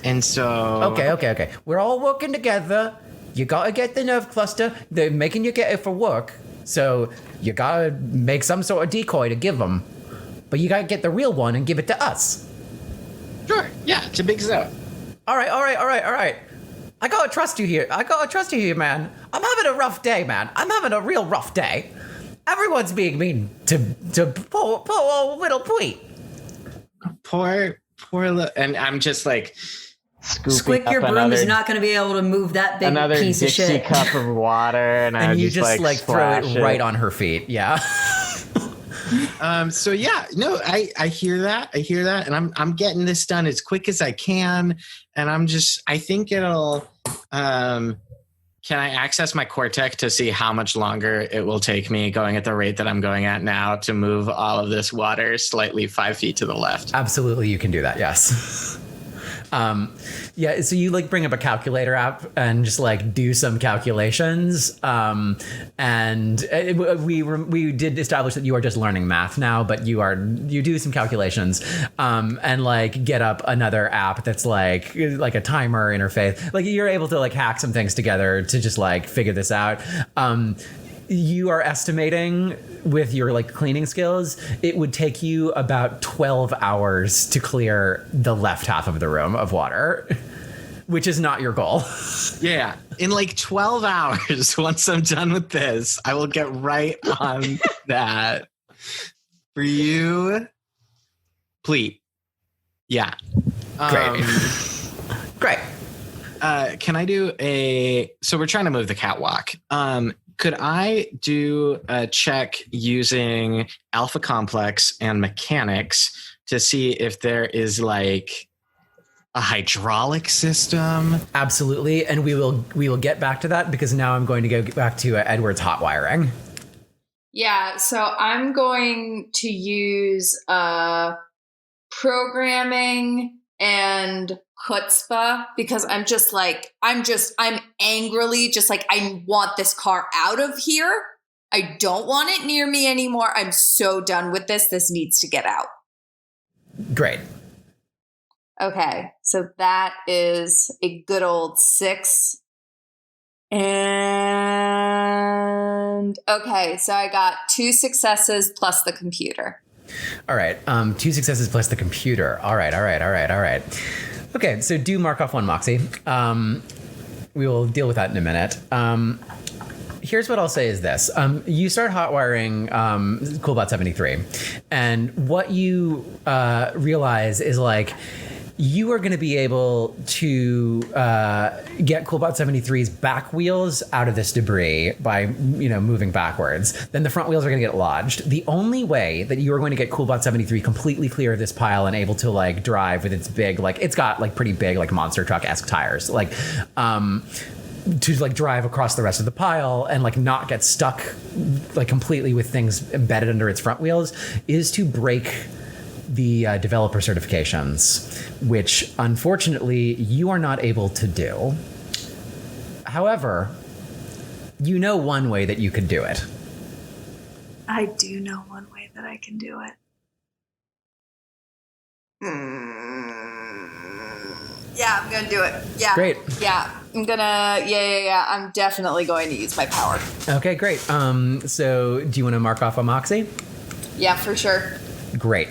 and so... Okay. We're all working together. You gotta get the nerve cluster. They're making you get it for work, so you gotta make some sort of decoy to give them. But you gotta get the real one and give it to us. Sure, yeah, to Big Zo. All right. I gotta trust you here, man. I'm having a rough day, man. I'm having a real rough day. Everyone's being mean to poor little Pleat. And I'm just like scooping Squick, up your broom is not going to be able to move that big another piece of Dixie shit. cup of water, and you just like throw it splash right on her feet. Yeah. So yeah, no, I hear that, and I'm getting this done as quick as I can, and I think it'll Can I access my Cortec to see how much longer it will take me going at the rate that I'm going at now to move all of this water slightly 5 feet to the left? Absolutely, you can do that, yes. Yeah, so you like bring up a calculator app and just like do some calculations. And we did establish that you are just learning math now, but you do some calculations, and like get up another app that's like a timer interface. Like you're able to like hack some things together to just like figure this out. You are estimating with your like cleaning skills, it would take you about 12 hours to clear the left half of the room of water, which is not your goal. Yeah. In like 12 hours, once I'm done with this, I will get right on that. For you, please. Yeah. Great. Great. Can I do so we're trying to move the catwalk. Could I do a check using Alpha Complex and Mechanics to see if there is like a hydraulic system? Absolutely, and we will get back to that because now I'm going to go back to Edward's hot wiring. Yeah, so I'm going to use programming and chutzpah because I'm angrily just like, I want this car out of here. I don't want it near me anymore. I'm so done with this. This needs to get out. Great. Okay, so that is a good old 6. And okay, so I got 2 successes plus the computer. All right, 2 successes plus the computer. All right. Okay, so do mark off 1 Moxie. We will deal with that in a minute. Here's what I'll say is this. You start hot wiring Coolbot 73, and what you realize is like, you are going to be able to get Coolbot 73's back wheels out of this debris by, moving backwards. Then the front wheels are going to get lodged. The only way that you are going to get Coolbot 73 completely clear of this pile and able to like drive with its big, like it's got like pretty big like monster truck-esque tires, like to like drive across the rest of the pile and like not get stuck like completely with things embedded under its front wheels, is to break the developer certifications, which unfortunately you are not able to do. However, you know one way that you could do it. I do know one way that I can do it. Yeah, I'm gonna do it. Yeah. Great. Yeah, I'm gonna. Yeah. I'm definitely going to use my power. Okay, great. So do you want to mark off a Moxie? Yeah, for sure. Great.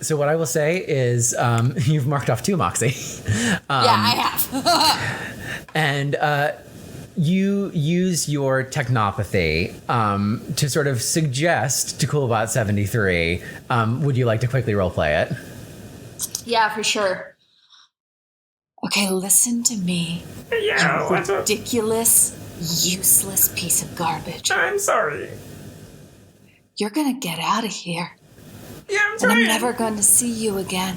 So what I will say is you've marked off 2 Moxie. Yeah, I have. And you use your technopathy to sort of suggest to Coolbot 73, would you like to quickly roleplay it? Yeah, for sure. Okay, listen to me. Yeah, you ridiculous, useless piece of garbage. I'm sorry. You're gonna get out of here. Yeah, I'm And trying. I'm never going to see you again.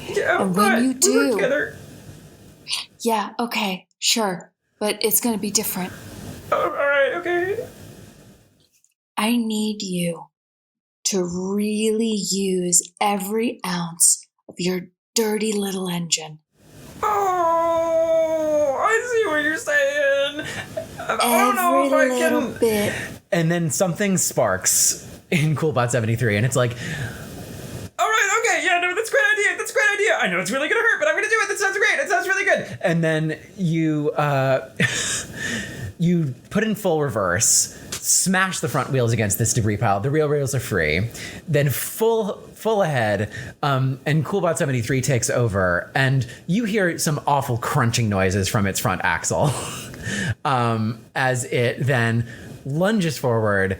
Yeah, and when you we do- work together. Yeah, okay, sure. But it's going to be different. Oh, all right, okay. I need you to really use every ounce of your dirty little engine. Oh, I see what you're saying. I don't know Every if I little can. bit. And then something sparks in Coolbot 73, and it's like, All right, okay, yeah, no, that's a great idea. That's a great idea. I know it's really gonna hurt, but I'm gonna do it. That sounds great. It sounds really good. and then you you put in full reverse, smash the front wheels against this debris pile. The rear wheels are free. Then full ahead, and Coolbot 73 takes over, and you hear some awful crunching noises from its front axle as it then lunges forward,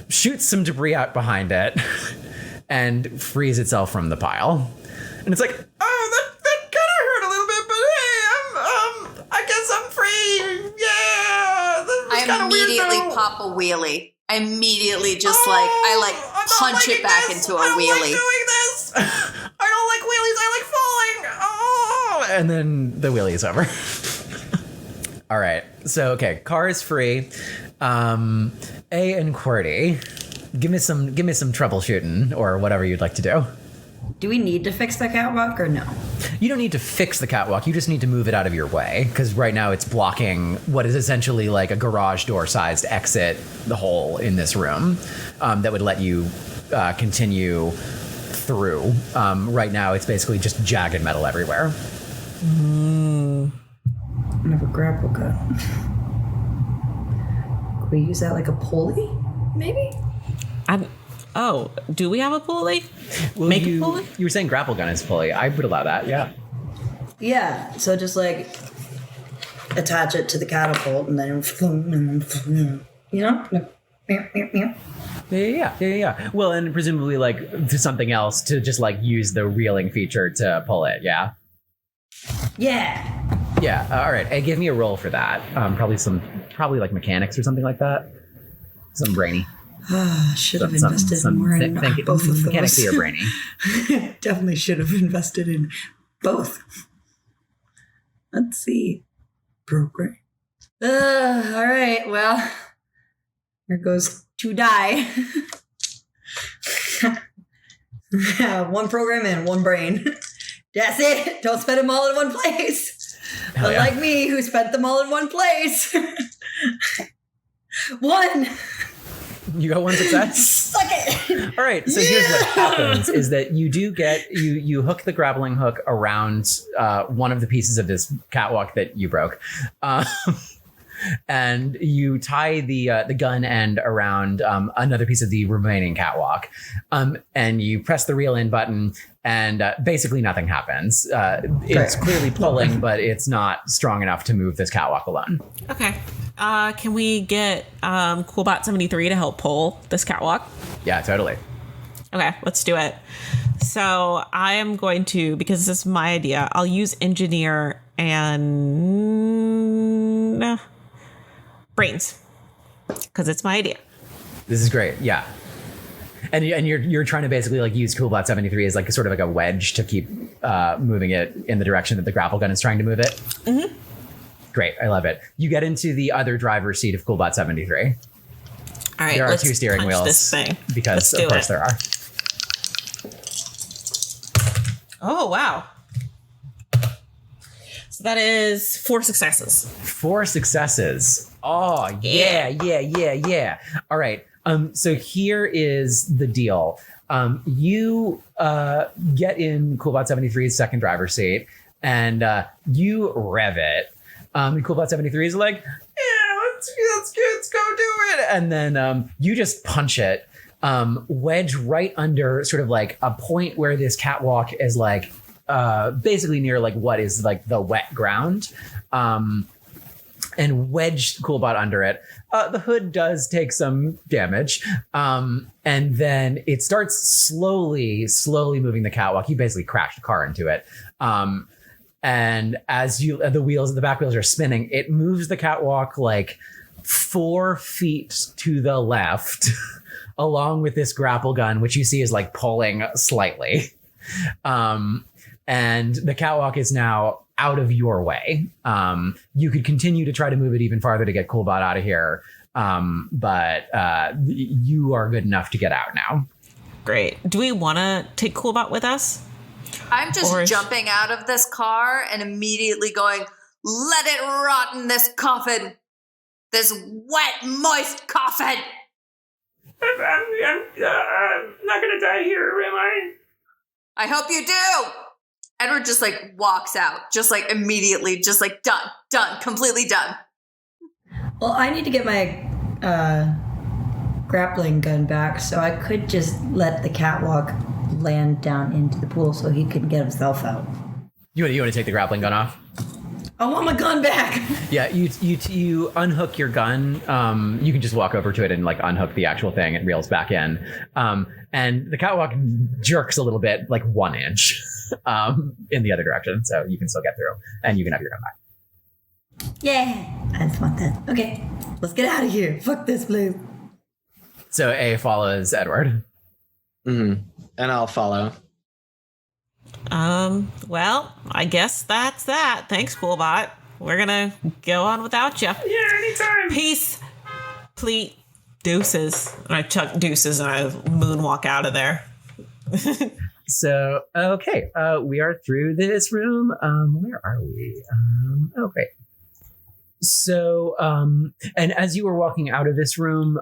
shoots some debris out behind it, and frees itself from the pile. And it's like, Oh, that kind of hurt a little bit, but hey, I guess I'm free. Yeah, this is kind I of weird. immediately though. pop a wheelie. I immediately just Oh, I'm not punch liking it back this. into a I don't wheelie. like doing this. I don't like wheelies. I like falling. Oh. and then the wheelie is over. All right. So, okay, car is free. A and QWERTY, give me some troubleshooting or whatever you'd like to do. Do we need to fix the catwalk or no? You don't need to fix the catwalk. You just need to move it out of your way because right now it's blocking what is essentially like a garage door sized exit, the hole in this room that would let you continue through. Right now it's basically just jagged metal everywhere. I have a grapple gun. Could we use that like a pulley? Maybe? Do we have a pulley? Well, Make a pulley? You were saying grapple gun is pulley. I would allow that, yeah. Yeah, so just like attach it to the catapult and then, you know? Yeah. Well, and presumably like to something else to just like use the reeling feature to pull it, yeah? Yeah. Yeah, all right. Hey, give me a roll for that. Probably like mechanics or something like that. Some brainy. Should have invested more in both of those. Mechanically or brainy. Definitely should have invested in both. Let's see. Program. All right. Well, here goes to die. One program and one brain. That's it. Don't spend them all in one place. Unlike me, who spent them all in one place. One. You got one success? Suck it! All right, so here's what happens is that you do get, you hook the grappling hook around one of the pieces of this catwalk that you broke. And you tie the gun end around another piece of the remaining catwalk. And you press the reel in button and basically nothing happens. It's clearly pulling, but it's not strong enough to move this catwalk alone. Okay. Can we get Coolbot 73 to help pull this catwalk? Yeah, totally. Okay, let's do it. So I am going to, because this is my idea, I'll use engineer and brains because it's my idea. This is great. Yeah. And you're trying to basically like use Coolbot 73 as like sort of like a wedge to keep moving it in the direction that the grapple gun is trying to move it. Mm-hmm. Great. I love it. You get into the other driver's seat of Coolbot 73. All right. There are two steering wheels this thing. Because of course there are. Oh, wow. So that is 4 successes. 4 successes. Oh, yeah. All right. So here is the deal. You get in Coolbot 73's second driver's seat and you rev it. And Coolbot 73 is like, yeah, let's go do it. And then you just punch it, wedge right under sort of like a point where this catwalk is like basically near like what is like the wet ground. And wedge Coolbot under it. The hood does take some damage. And then it starts slowly moving the catwalk. You basically crashed the car into it. And as the back wheels are spinning, it moves the catwalk like 4 feet to the left, along with this grapple gun, which you see is like pulling slightly. And the catwalk is now out of your way. You could continue to try to move it even farther to get Coolbot out of here. But you are good enough to get out now. Great. Do we want to take Coolbot with us? I'm just jumping out of this car and immediately going, let it rot in this coffin. This wet, moist coffin. I'm not going to die here, am I? I hope you do. Edward just like walks out, just like immediately, just like done, completely done. Well, I need to get my grappling gun back, so I could just let the catwalk land down into the pool so he can get himself out. You want to take the grappling gun off? I want my gun back. Yeah, you unhook your gun. You can just walk over to it and like unhook the actual thing. It reels back in, and the catwalk jerks a little bit, like 1 inch, in the other direction, so you can still get through, and you can have your gun back. Yeah, I just want that. Okay, let's get out of here. Fuck this place. So A follows Edward. Mm-hmm. And I'll follow. Well, I guess that's that. Thanks, Coolbot. we're gonna go on without you. Yeah, anytime. Peace, pleat, deuces. And I chuck deuces and I moonwalk out of there. So, okay, we are through this room. Where are we? Okay. So, and as you were walking out of this room,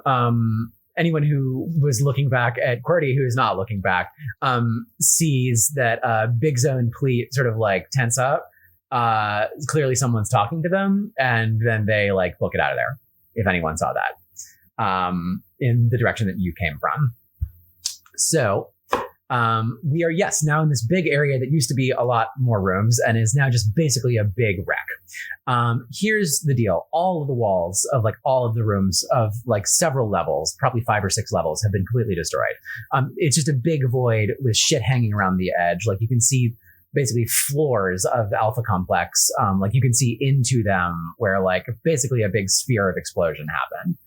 anyone who was looking back at QWERTY, who is not looking back, sees that Big Zone Pleat sort of like tense up. Clearly someone's talking to them, and then they like book it out of there, if anyone saw that, in the direction that you came from. So, we are, yes, now in this big area that used to be a lot more rooms and is now just basically a big wreck. Here's the deal. All of the walls of like all of the rooms of like several levels, probably 5 or 6 levels, have been completely destroyed. It's just a big void with shit hanging around the edge. Like you can see basically floors of the Alpha Complex. Like you can see into them where like basically a big sphere of explosion happened.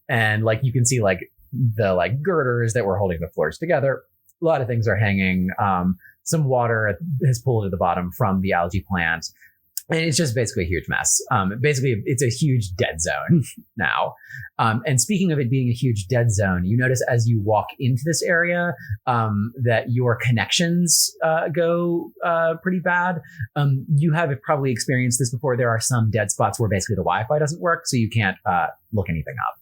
And like you can see like the like girders that were holding the floors together. A lot of things are hanging. Some water has pooled at the bottom from the algae plant. And it's just basically a huge mess. Basically, it's a huge dead zone now. And speaking of it being a huge dead zone, you notice as you walk into this area that your connections go pretty bad. You have probably experienced this before. There are some dead spots where basically the Wi-Fi doesn't work, so you can't look anything up.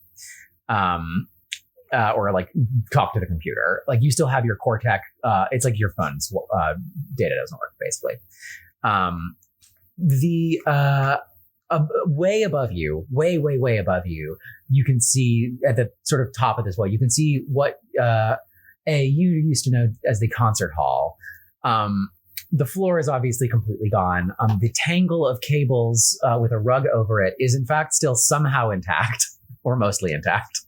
Or like talk to the computer. Like you still have your Cortec. It's like your phone's data doesn't work basically. Way above you, way above you, you can see at the sort of top of this wall, you can see what you used to know as the concert hall. The floor is obviously completely gone. The tangle of cables with a rug over it is in fact still somehow intact or mostly intact.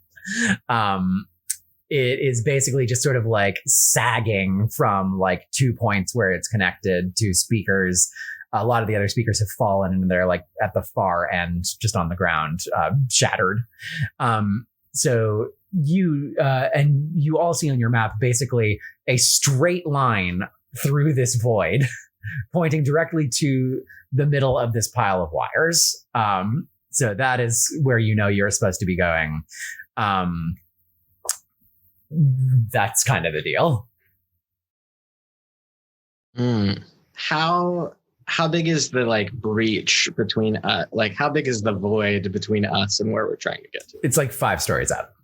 It is basically just sort of like sagging from like 2 points where it's connected to speakers. A lot of the other speakers have fallen and they're like at the far end, just on the ground, shattered. So you and you all see on your map basically a straight line through this void pointing directly to the middle of this pile of wires. So that is where you know you're supposed to be going. That's kind of the deal. How big is the like breach between like how big is the void between us and where we're trying to get to? It's like 5 stories up.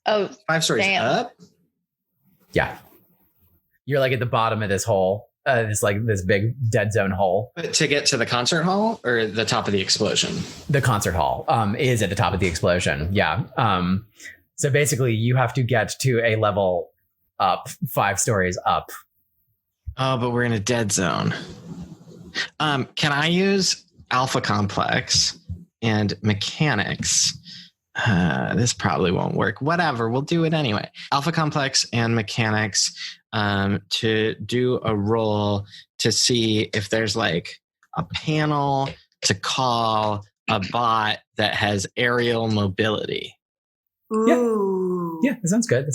Oh, 5 stories damn. up? Yeah. You're like at the bottom of this hole. This big dead zone hole. But to get to the concert hall or the top of the explosion? The concert hall is at the top of the explosion. Yeah. So basically you have to get to a level up, 5 stories up. Oh, but we're in a dead zone. Can I use Alpha Complex and Mechanics? This probably won't work. Whatever, we'll do it anyway. Alpha Complex and Mechanics to do a roll to see if there's like a panel to call a bot that has aerial mobility. Ooh. Yeah, that sounds good.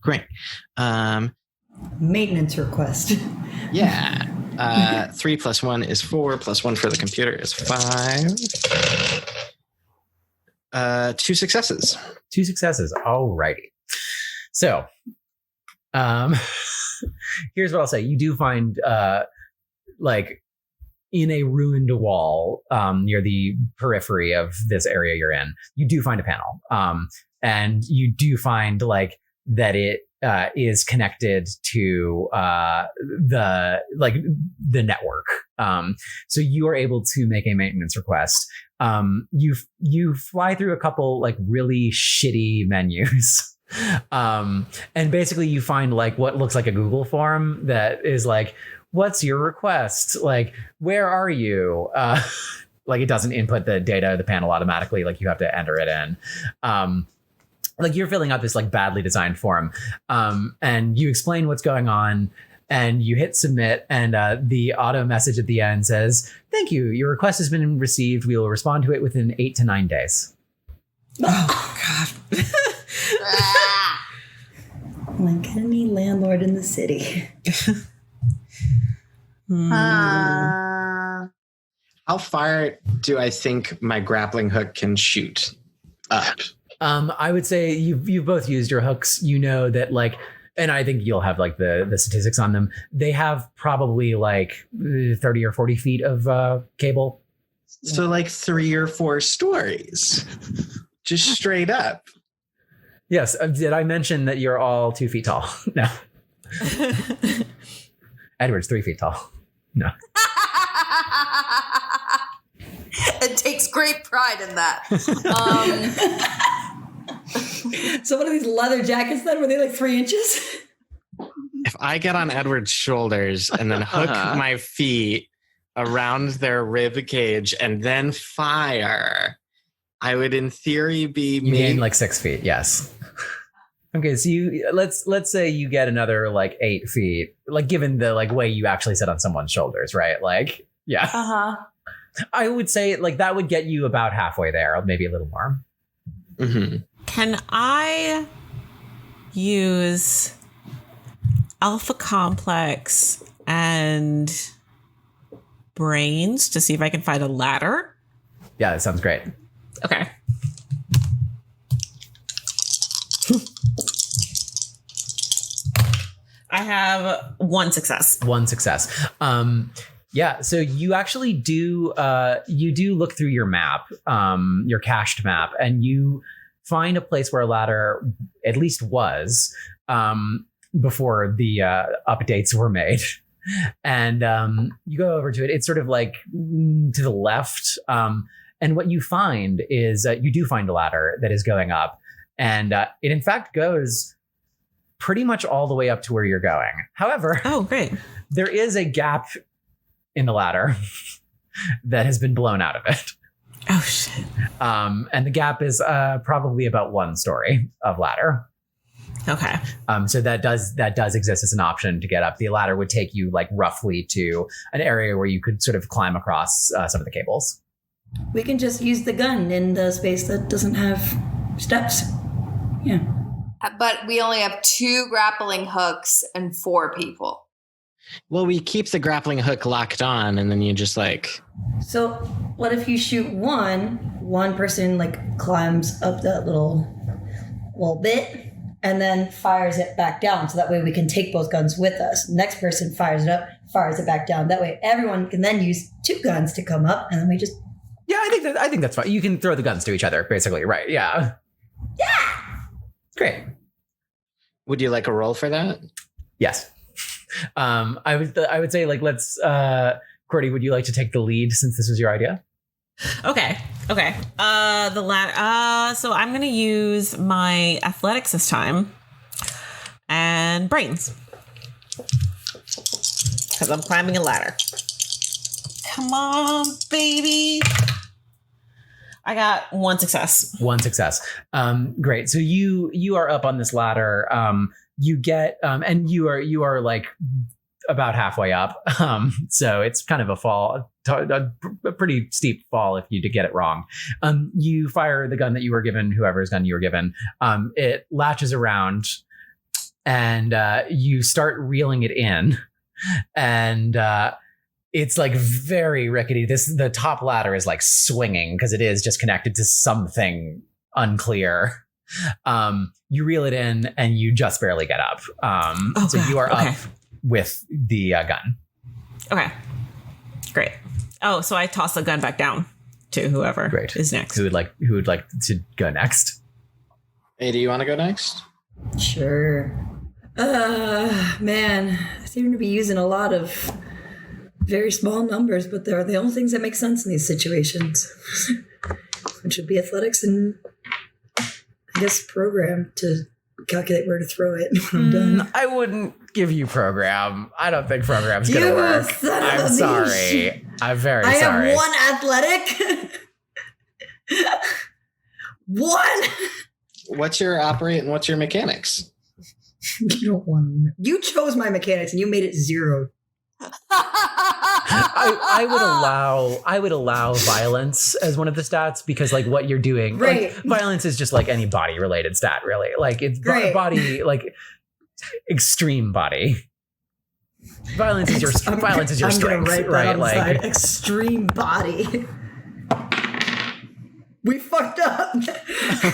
Great. Maintenance request. Yeah. 3 + 1 is 4, +1 for the computer is 5. 2 successes. 2 successes. Alrighty. So, here's what I'll say. You do find, like, in a ruined wall near the periphery of this area you're in, you do find a panel. And you do find, like, that it is connected to the network. So you are able to make a maintenance request. You fly through a couple like really shitty menus. And basically you find like what looks like a Google form that is like, what's your request? Like, where are you? Like it doesn't input the data of the panel automatically. Like you have to enter it in. Like you're filling out this like badly designed form, and you explain what's going on, and you hit submit, and the auto message at the end says, "Thank you. Your request has been received. We will respond to it within 8 to 9 days." Oh God! Like any landlord in the city. How far do I think my grappling hook can shoot up? I would say you've both used your hooks. You know that like, and I think you'll have like the statistics on them. They have probably like 30 or 40 feet of cable. So like 3 or 4 stories, just straight up. Yes. Did I mention that you're all 2 feet tall? No. Edward's 3 feet tall. No. It takes great pride in that. So what are these leather jackets then? Were they like 3 inches? If I get on Edward's shoulders and then hook my feet around their rib cage and then fire, I would in theory be You gain like 6 feet. Yes. Okay, so let's say you get another like 8 feet, like given the like way you actually sit on someone's shoulders, right? Like, yeah. Uh-huh. I would say like that would get you about halfway there, maybe a little more. Mm-hmm. Can I use Alpha Complex and Brains to see if I can find a ladder? Yeah, that sounds great. Okay. I have 1 success. 1 success. Yeah, so you actually do look through your map, your cached map, and you find a place where a ladder at least was before the updates were made. And you go over to it. It's sort of like to the left. And what you find is you do find a ladder that is going up. And it in fact goes pretty much all the way up to where you're going. However, oh, great. There is a gap in the ladder that has been blown out of it. Oh, shit. And the gap is probably about 1 story of ladder. Okay. So that does exist as an option to get up. The ladder would take you like roughly to an area where you could sort of climb across some of the cables. We can just use the gun in the space that doesn't have steps. Yeah. But we only have 2 grappling hooks and 4 people. Well, we keep the grappling hook locked on, and then you just like... So what if you shoot one person like climbs up that little bit and then fires it back down, so that way we can take both guns with us. Next person fires it up, fires it back down. That way everyone can then use 2 guns to come up, and then we just... Yeah, I think that's fine. You can throw the guns to each other, basically, right? Yeah. Yeah. Great. Would you like a roll for that? Yes. I would say like let's QWERTY, would you like to take the lead since this was your idea? Okay. The ladder. So I'm gonna use my athletics this time and brains because I'm climbing a ladder. Come on, baby. I got 1 success. 1 success. Great. So you are up on this ladder. You get and you are like about halfway up. So it's kind of a fall, a pretty steep fall if you did get it wrong. You fire the gun that you were given, whoever's gun you were given. It latches around, and you start reeling it in, and it's like very rickety. The top ladder is like swinging because it is just connected to something unclear. You reel it in and you just barely get up. So you are up with the gun. Okay, great. Oh, so I toss the gun back down to whoever is next. Who would like to go next? Hey, do you want to go next? Sure. Man, I seem to be using a lot of very small numbers, but they're the only things that make sense in these situations. Which would be athletics and I guess program to calculate where to throw it when I'm done. I wouldn't give you program. I don't think program's gonna work. I'm sorry. I'm very sorry. I have 1 athletic. 1. What's your operate and what's your mechanics? You don't want. You chose my mechanics and you made it 0. I would allow violence as one of the stats because like what you're doing, right. Like, violence is just like any body related stat, really. Like it's body, like extreme body. Violence is your strength, I'm gonna write that right? on the Like side. Extreme body. We fucked up.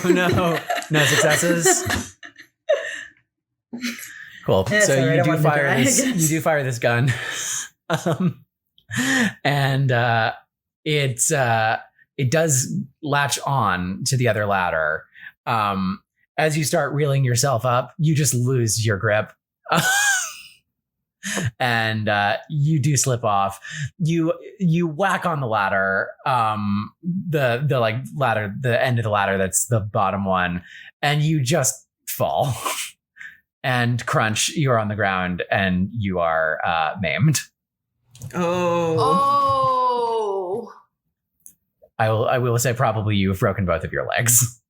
oh no successes. Cool. That's So all right, you I do wanted to fire die, I this. guess. You do fire this gun, and it does latch on to the other ladder. As you start reeling yourself up, you just lose your grip. And you do slip off. You whack on the ladder, the like ladder, the end of the ladder that's the bottom one, and you just fall. And crunch, you are on the ground and you are maimed. Oh. I will say probably you've broken both of your legs.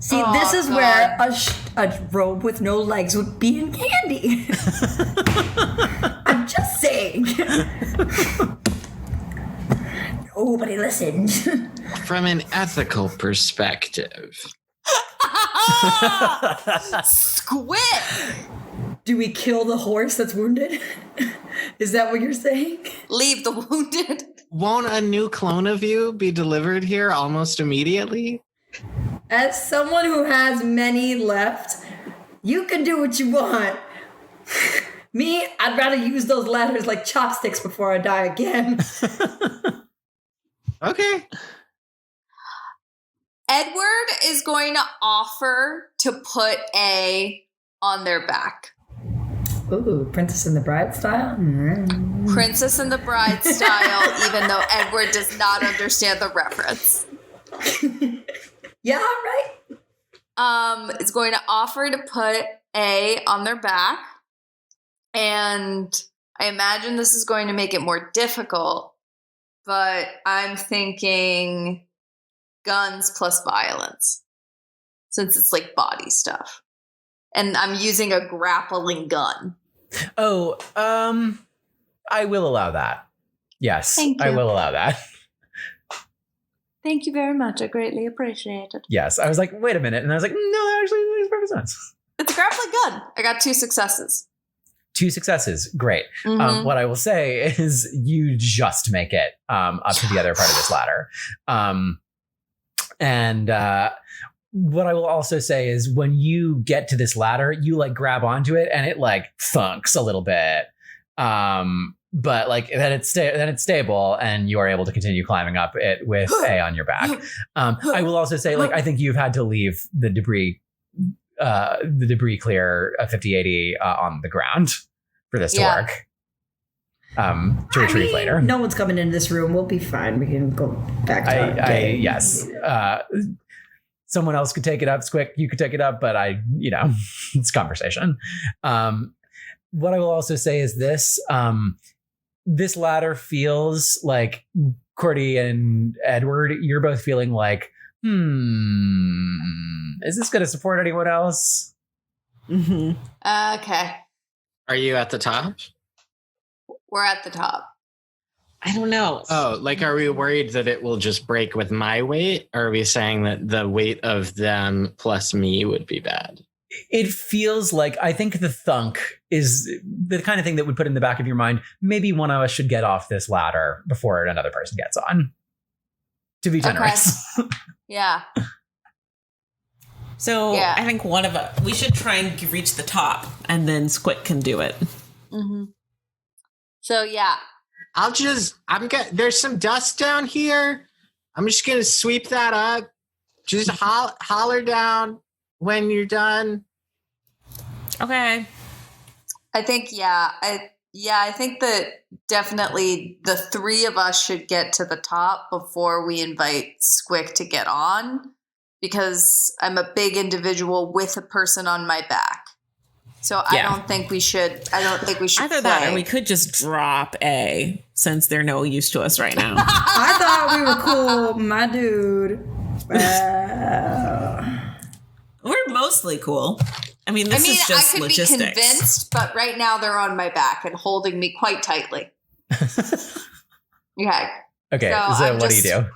See, Oh, this is God. where a robe with no legs would be in handy. I'm just saying. Nobody listened. From an ethical perspective. Squick! Do we kill the horse that's wounded? Is that what you're saying? Leave the wounded. Won't a new clone of you be delivered here almost immediately? As someone who has many left, you can do what you want. Me, I'd rather use those ladders like chopsticks before I die again. Okay. Edward is going to offer to put A on their back. Ooh, Princess and the Bride style? Princess and the Bride style, even though Edward does not understand the reference. Yeah, right. Is going to offer to put A on their back. And I imagine this is going to make it more difficult, but I'm thinking guns plus violence, since it's like body stuff. And I'm using a grappling gun. Oh, I will allow that. Yes, Thank I you. will allow that. Thank you very much. I greatly appreciate it. Yes, I was like, wait a minute, and I was like, no, that actually makes perfect sense. It's a grappling gun. I got 2 successes. 2 successes, great. Mhm. What I will say is you just make it up to the other part of this ladder. And what I will also say is when you get to this ladder, you like grab onto it and it like thunks a little bit. But like then it's stable and you are able to continue climbing up it with A on your back. I will also say like I think you've had to leave the debris clear a 50-80 on the ground for this to work. To retrieve later. No one's coming into this room. We'll be fine. We can go back to our day. Yes. Someone else could take it up. Squick, you could take it up, but it's conversation. What I will also say is this. This ladder feels like QWERTY and Edward, you're both feeling like, is this going to support anyone else? Mm-hmm. Okay. Are you at the top? We're at the top. I don't know. Oh, like, are we worried that it will just break with my weight? Or are we saying that the weight of them plus me would be bad? It feels like, I think the thunk is the kind of thing that would put in the back of your mind, maybe one of us should get off this ladder before another person gets on. To be generous. Okay. Yeah. So Yeah. I think one of us, we should try and reach the top and then Squick can do it. Mm-hmm. So, yeah. There's some dust down here. I'm just going to sweep that up. Just holler down when you're done. Okay. I think, I think that definitely the 3 of us should get to the top before we invite Squick to get on, because I'm a big individual with a person on my back. So I don't think we should Either play. that or we could just drop A since they're no use to us right now. I thought we were cool, my dude. We're mostly cool. I mean, this is just I could logistics. be convinced, but right now they're on my back and holding me quite tightly. Okay. Okay, So so I'm what do you just- do?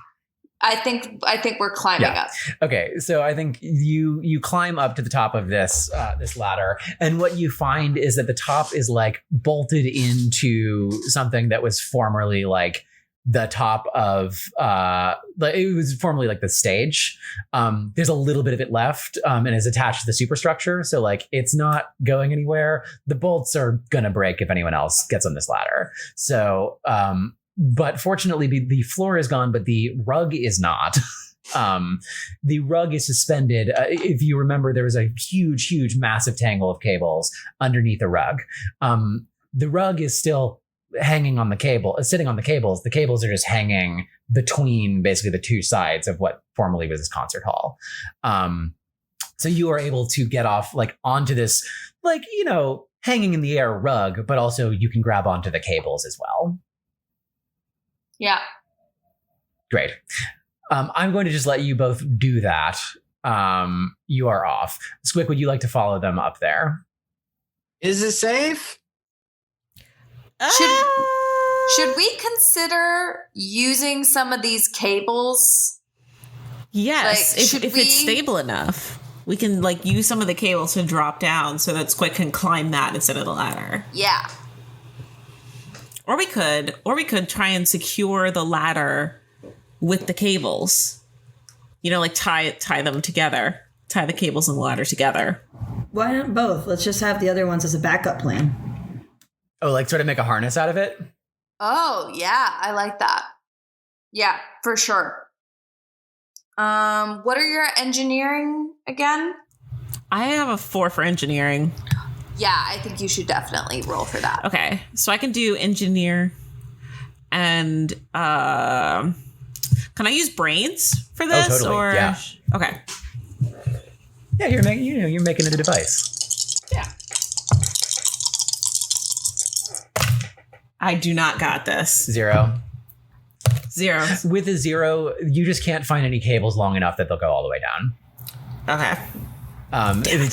I think we're climbing up. Okay, so I think you climb up to the top of this this ladder, and what you find is that the top is like bolted into something that was formerly like the top of it was formerly like the stage. There's a little bit of it left, and is attached to the superstructure, so like it's not going anywhere. The bolts are gonna break if anyone else gets on this ladder. So but fortunately, the floor is gone, but the rug is not. The rug is suspended. If you remember, there was a huge, massive tangle of cables underneath the rug. The rug is still hanging on the cable, sitting on the cables. The cables are just hanging between basically the two sides of what formerly was this concert hall. So you are able to get off like onto this, like, you know, hanging in the air rug, but also you can grab onto the cables as well. Yeah. Great. I'm going to just let you both do that. You are off. Squick, would you like to follow them up there? Is it safe? Should we consider using some of these cables? Yes, Like, if it's stable enough. We can like use some of the cables to drop down so that Squick can climb that instead of the ladder. Yeah. Or we could try and secure the ladder with the cables. You know, like tie them together. Tie the cables and the ladder together. Why not both? Let's just have the other ones as a backup plan. Oh, like sort of make a harness out of it? Oh, yeah, I like that. Yeah, for sure. What are your engineering again? I have a 4 for engineering. Yeah, I think you should definitely roll for that. Okay, so I can do engineer, and can I use brains for this? Oh, totally. Or yeah. Okay. Yeah, you're making it a device. Yeah. I do not got this. 0. 0. With a 0, you just can't find any cables long enough that they'll go all the way down. Okay.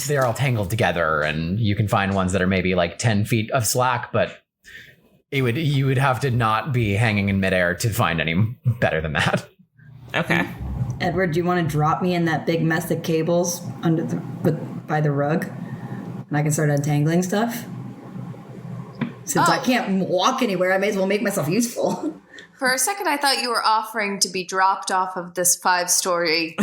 They're all tangled together, and you can find ones that are maybe like 10 feet of slack, but you would have to not be hanging in midair to find any better than that. Okay. Edward, do you want to drop me in that big mess of cables by the rug? And I can start untangling stuff? Since I can't walk anywhere, I may as well make myself useful. For a second, I thought you were offering to be dropped off of this 5-story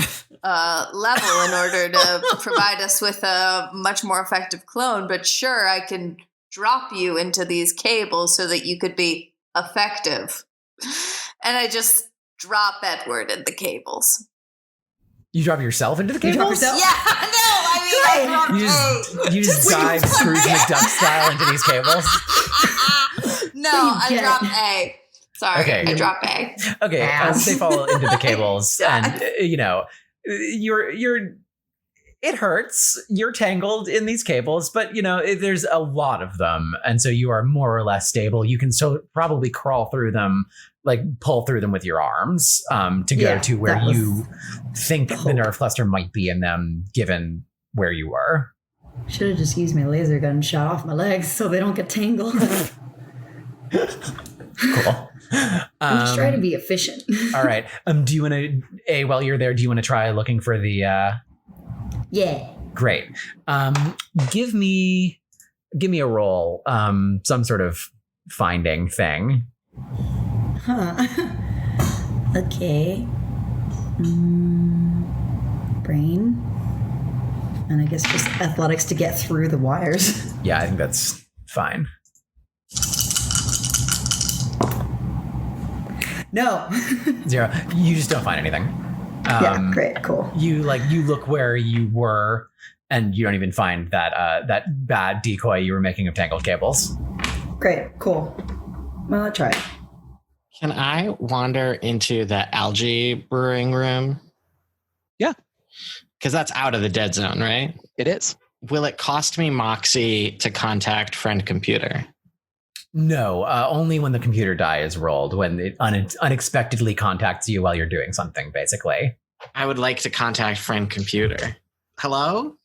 level in order to provide us with a much more effective clone. But sure, I can drop you into these cables so that you could be effective. And I just drop Edward in the cables. You drop yourself into the cables? You drop yourself? Yeah, no, I mean, You just dive Scrooge McDuck style into these cables? No, I dropped A. Sorry, Okay. I dropped A. Okay, as they fall into the cables, and you know, it hurts. You're tangled in these cables, but you know, there's a lot of them, and so you are more or less stable. You can still probably crawl through them, like pull through them with your arms, to go to where you think the nerve cluster might be in them, given where you were. Should have just used my laser gun and shot off my legs so they don't get tangled. Cool. I'm just trying to be efficient. All right. Do you want to, while you're there, do you want to try looking for the... Yeah. Great. Give me a roll, some sort of finding thing. Huh. Okay. Brain. And I guess just athletics to get through the wires. Yeah, I think that's fine. No. 0. You just don't find anything. Yeah, great, cool. You look where you were, and you don't even find that bad decoy you were making of tangled cables. Great, cool. Well, I'll try it. Can I wander into the algae brewing room? Yeah. Because that's out of the dead zone, right? It is. Will it cost me Moxie to contact friend computer? No, only when the computer die is rolled, when it unexpectedly contacts you while you're doing something, basically. I would like to contact friend computer. Hello?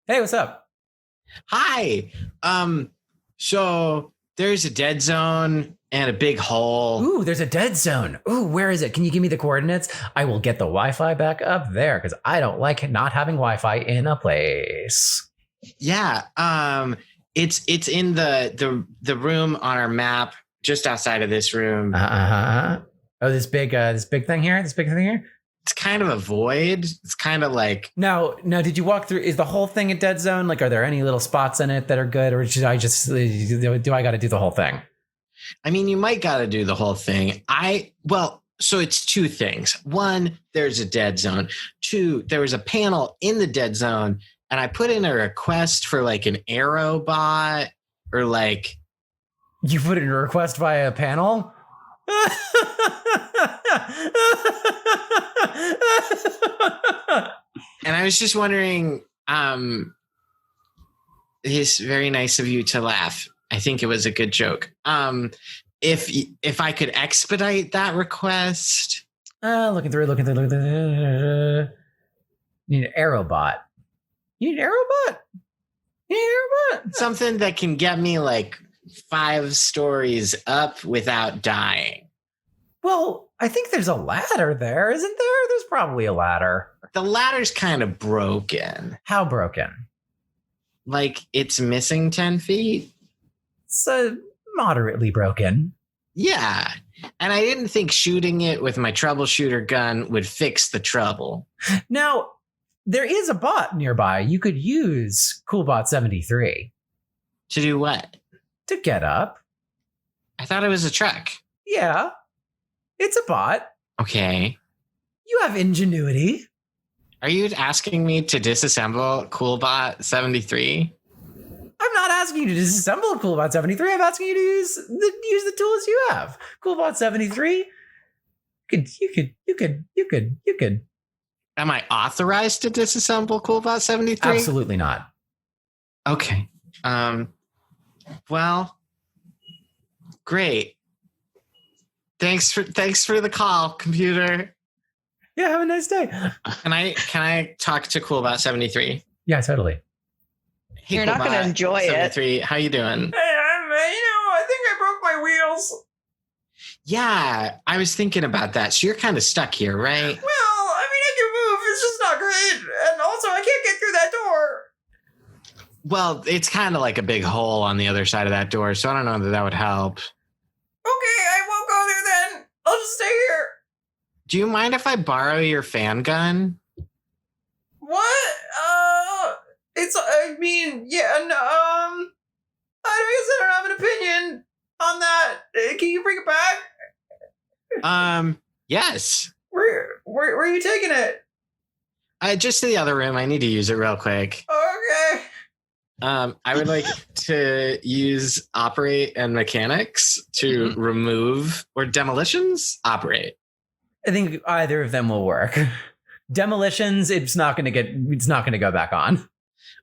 Hey, what's up? Hi. So there's a dead zone and a big hole. Ooh, there's a dead zone. Ooh, where is it? Can you give me the coordinates? I will get the Wi-Fi back up there because I don't like not having Wi-Fi in a place. Yeah. It's in the room on our map just outside of this room. Oh, this big thing here. This big thing here. It's kind of a void. It's kind of like. Now, did you walk through? Is the whole thing a dead zone? Like, are there any little spots in it that are good, or should I just do I got to do the whole thing? I mean, you might got to do the whole thing. So it's two things. One, there's a dead zone. Two, there was a panel in the dead zone, and I put in a request for like an arrow bot or like. You put in a request via a panel? And I was just wondering, it's very nice of you to laugh. I think it was a good joke. If I could expedite that request. Looking through. You need an arrow bot. You need an arrow bot? Something that can get me like 5 stories up without dying. Well, I think there's a ladder there, isn't there? There's probably a ladder. The ladder's kind of broken. How broken? Like it's missing 10 feet. It's moderately broken. Yeah. And I didn't think shooting it with my troubleshooter gun would fix the trouble. Now, there is a bot nearby. You could use CoolBot 73. To do what? To get up. I thought it was a truck. Yeah. It's a bot. Okay. You have ingenuity. Are you asking me to disassemble CoolBot 73? I'm not asking you to disassemble CoolBot 73. I'm asking you to use the tools you have. CoolBot 73. You could. Am I authorized to disassemble CoolBot 73? Absolutely not. Okay. Well, great. Thanks for the call, computer. Yeah, have a nice day. Can I talk to CoolBot 73? Yeah, totally. Hey, You're not going to enjoy 73, how you doing? Hey, I think I broke my wheels. Yeah, I was thinking about that. So you're kind of stuck here, right? Well, I mean, I can move. It's just not great. And also, I can't get through that door. Well, it's kind of like a big hole on the other side of that door, so I don't know that would help. Okay, I won't go there then. I'll just stay here. Do you mind if I borrow your fan gun? What? Yeah, no, I guess I don't have an opinion on that. Can you bring it back? Yes. Where are you taking it? Just to the other room. I need to use it real quick. Okay. I would like to use operate and mechanics to remove or demolitions. Operate. I think either of them will work. Demolitions, it's not going to go back on.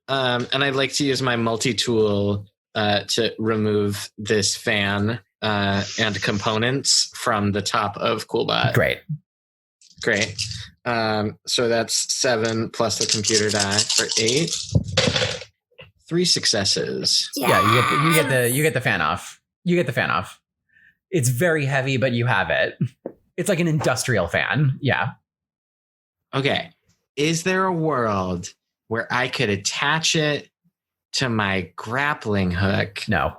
And I'd like to use my multi-tool to remove this fan and components from the top of CoolBot. Great. So that's 7 plus the computer die for 8. 3 successes. Yeah, you get the fan off. You get the fan off. It's very heavy, but you have it. It's like an industrial fan. Yeah. Okay. Is there a world where I could attach it to my grappling hook? No.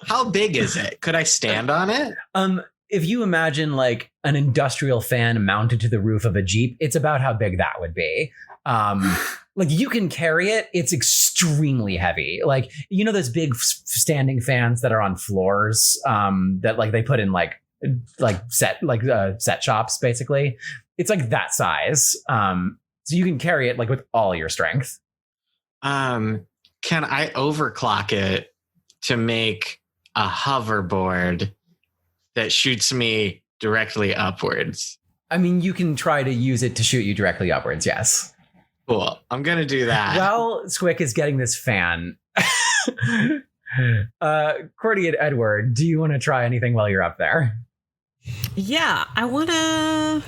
How big is it? Could I stand on it? If you imagine like an industrial fan mounted to the roof of a Jeep, it's about how big that would be. Like you can carry it. It's extremely heavy. Like, you know, those big standing fans that are on floors, that like they put in set shops, basically. It's like that size. So you can carry it like with all your strength. Can I overclock it to make a hoverboard that shoots me directly upwards? I mean, you can try to use it to shoot you directly upwards. Yes. Cool. I'm going to do that. Well, Squick is getting this fan. QWERTY and Edward, do you want to try anything while you're up there? Yeah, I wanna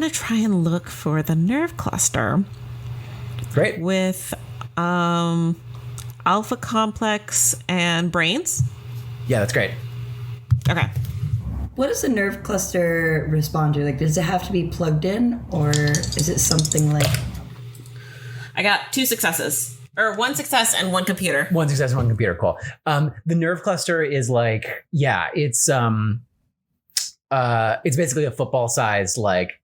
try and look for the nerve cluster. Great. With Alpha Complex and Brains. Yeah, that's great. Okay. What does the nerve cluster respond to? Like, does it have to be plugged in, or is it something like... I got 2 successes. Or 1 success and 1 computer. 1 success and 1 computer, cool. The nerve cluster is like, yeah, it's basically a football-sized, like,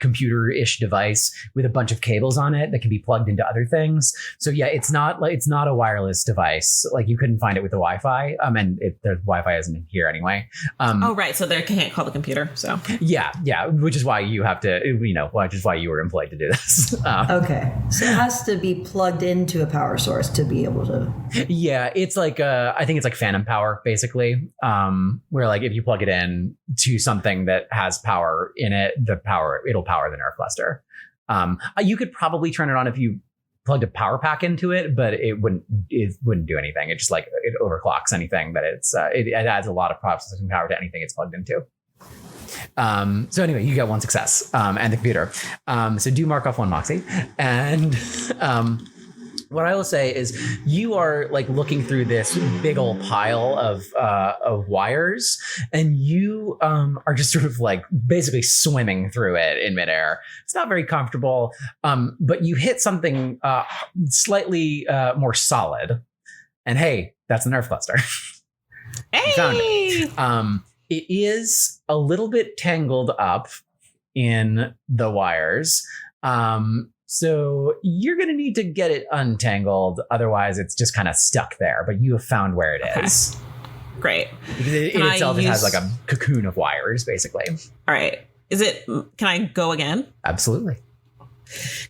computer-ish device with a bunch of cables on it that can be plugged into other things. So yeah, it's not a wireless device. Like, you couldn't find it with the Wi-Fi. And the Wi-Fi isn't here anyway. Oh right, so they can't call the computer. So yeah, which is why you have to, which is why you were employed to do this. Okay, so it has to be plugged into a power source to be able to. Yeah, it's like I think it's like phantom power basically. Where like if you plug it in to something that has power in it, it'll power the nerve cluster. You could probably turn it on if you plugged a power pack into it, but it wouldn't do anything. It just like it overclocks anything that it adds a lot of processing power to anything it's plugged into. So anyway, you get 1 success and the computer. So do mark off 1 moxie. And what I will say is you are like looking through this big old pile of wires, and you are just sort of like basically swimming through it in midair. It's not very comfortable, but you hit something slightly more solid. And hey, that's the nerve cluster. Hey! You found it. It is a little bit tangled up in the wires. So you're going to need to get it untangled. Otherwise, it's just kind of stuck there. But you have found where it is. Great. Because it itself has like a cocoon of wires, basically. All right. Can I go again? Absolutely.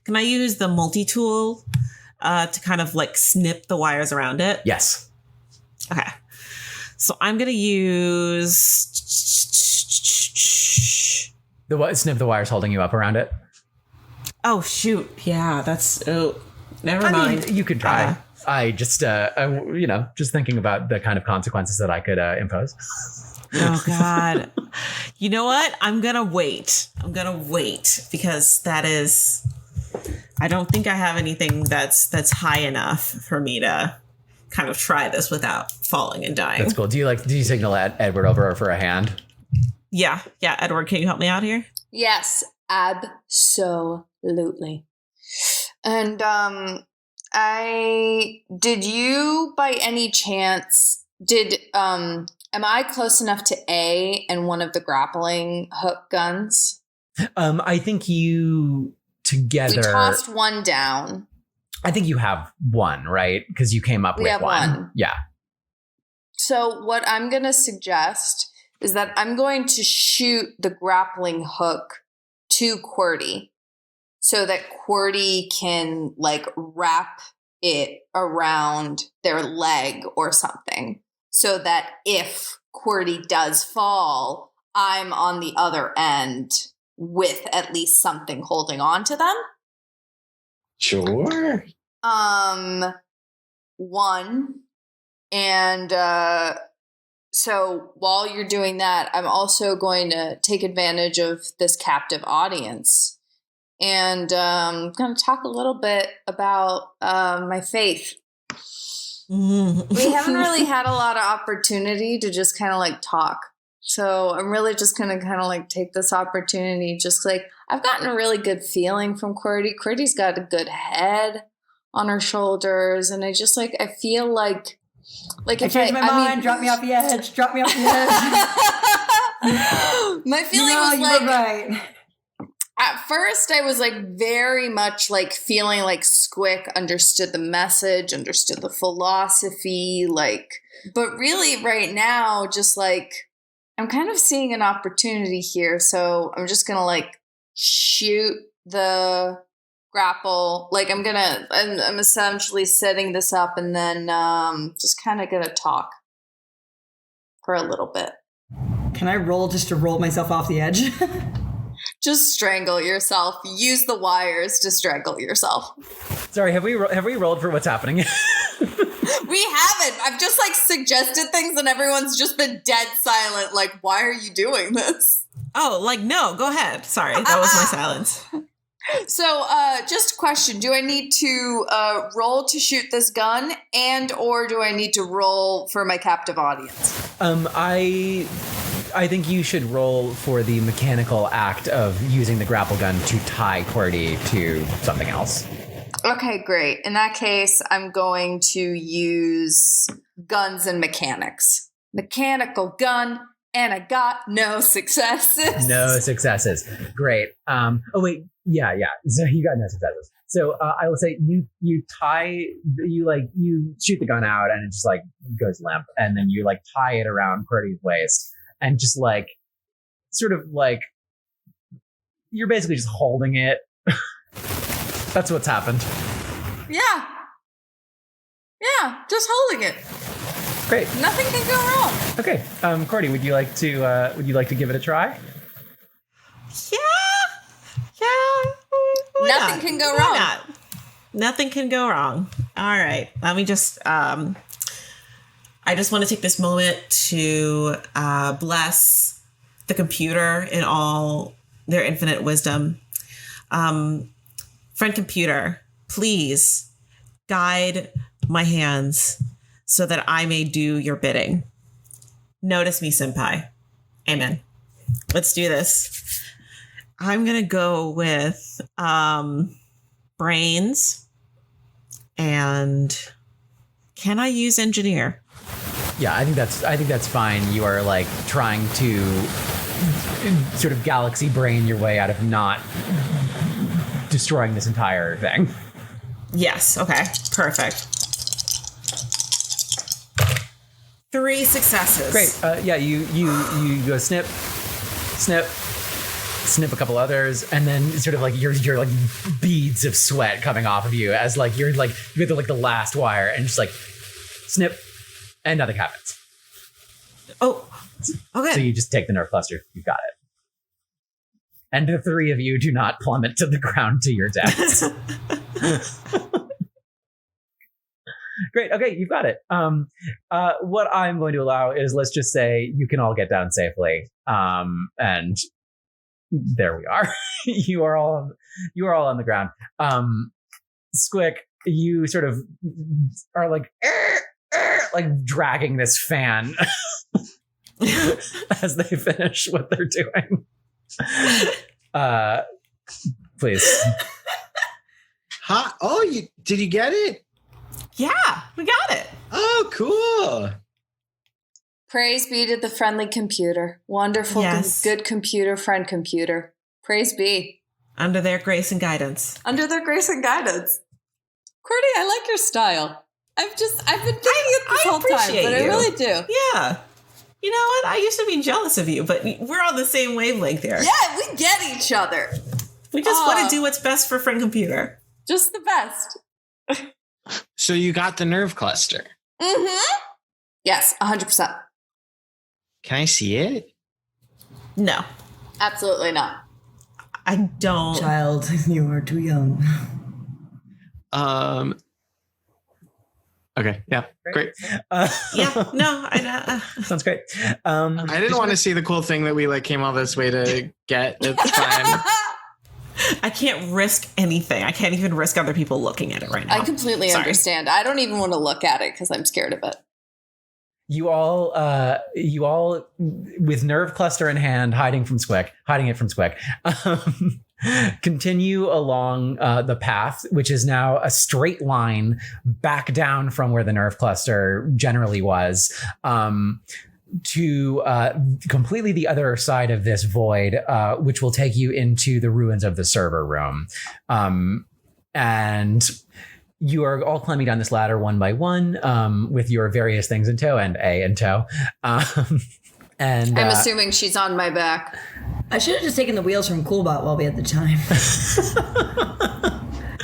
Can I use the multi-tool to kind of like snip the wires around it? Yes. Okay. So I'm going to use... Snip the wires holding you up around it? Oh, shoot. Yeah, that's... Oh, never mind. I mean, you could try. I just, just thinking about the kind of consequences that I could impose. Oh, God. You know what? I'm going to wait. Because that is... I don't think I have anything that's high enough for me to kind of try this without falling and dying. That's cool. Do you signal Edward over for a hand? Yeah. Edward, can you help me out here? Yes, absolutely. And did you by any chance am I close enough to A and one of the grappling hook guns? I think you together. We tossed one down. I think you have one, right? Because you came up with one. Yeah. So what I'm going to suggest is that I'm going to shoot the grappling hook to QWERTY so that QWERTY can like wrap it around their leg or something so that if QWERTY does fall, I'm on the other end with at least something holding on to them. Sure. One. And so while you're doing that, I'm also going to take advantage of this captive audience and I'm going to talk a little bit about my faith. We haven't really had a lot of opportunity to just kind of like talk. So I'm really just going to kind of like take this opportunity. Just like I've gotten a really good feeling from QWERTY. QWERTY's got a good head on her shoulders. And I just like, I feel like I changed my mind. Drop me off the edge. My feeling was like, you were right. At first, I was like very much like feeling like Squick understood the message, understood the philosophy, like, but really right now, just like, I'm kind of seeing an opportunity here. So I'm just going to like shoot the grapple. Like I'm essentially setting this up and then just kind of going to talk for a little bit. Can I roll just to roll myself off the edge? Just strangle yourself. Use the wires to strangle yourself. Sorry, have we rolled for what's happening? We haven't. I've just like suggested things and everyone's just been dead silent. Like, why are you doing this? Oh, like, no, go ahead. Sorry, that was my silence. So, just a question. Do I need to roll to shoot this gun or do I need to roll for my captive audience? I think you should roll for the mechanical act of using the grapple gun to tie QWERTY to something else. Okay, great. In that case, I'm going to use guns and mechanics. Mechanical gun, and I got no successes. No successes. Great. Oh wait, yeah. So you got no successes. So I will say you shoot the gun out and it just like goes limp, and then you like tie it around QWERTY's waist and just like sort of like you're basically just holding it. That's what's happened. Yeah, just holding it. Great. Nothing can go wrong. Okay, QWERTY, would you like to give it a try? Yeah. Why Nothing not? can go Why wrong. not? Nothing can go wrong. All right. Let me just. I just want to take this moment to bless the computer in all their infinite wisdom. Friend computer, please guide my hands so that I may do your bidding. Notice me, senpai. Amen. Let's do this. I'm going to go with brains. And can I use engineer? Yeah, I think that's fine. You are like trying to sort of galaxy brain your way out of not destroying this entire thing. Yes. Okay. Perfect. 3 successes. Great. Yeah, you go snip a couple others, and then sort of like you're like beads of sweat coming off of you as like you get the last wire and just like snip, and nothing happens. Oh. Okay. So you just take the nerve cluster. You've got it. And the 3 of you do not plummet to the ground to your deaths. Great. Okay, you've got it. What I'm going to allow is, let's just say you can all get down safely. And there we are. You are all on the ground. Squick, you sort of are like dragging this fan as they finish what they're doing. Please. Huh? Oh, did you get it? Yeah, we got it. Oh, cool. Praise be to the friendly computer. Wonderful, Yes. good computer, friend computer. Praise be. Under their grace and guidance. Under their grace and guidance. QWERTY, I like your style. I've been thinking it this whole time, appreciate but I you. really do. Yeah. You know what? I used to be jealous of you, but we're on the same wavelength here. Yeah, we get each other. We just want to do what's best for friend computer. Just the best. So you got the nerve cluster. Mm-hmm. Yes, 100%. Can I see it? No, Absolutely not. I don't. Child, you are too young. Okay. Yeah. Great. Yeah, no, Sounds great. I didn't want to see the cool thing that we came all this way to get at the time. I can't risk anything. I can't even risk other people looking at it right now. I completely Sorry. understand. I don't even want to look at it because I'm scared of it. You all, with nerve cluster in hand, hiding it from Squick, continue along the path, which is now a straight line back down from where the nerve cluster generally was, to completely the other side of this void, which will take you into the ruins of the server room. And you are all climbing down this ladder one by one, with your various things in tow and A in tow. And I'm assuming she's on my back. I should have just taken the wheels from Coolbot while we had the time.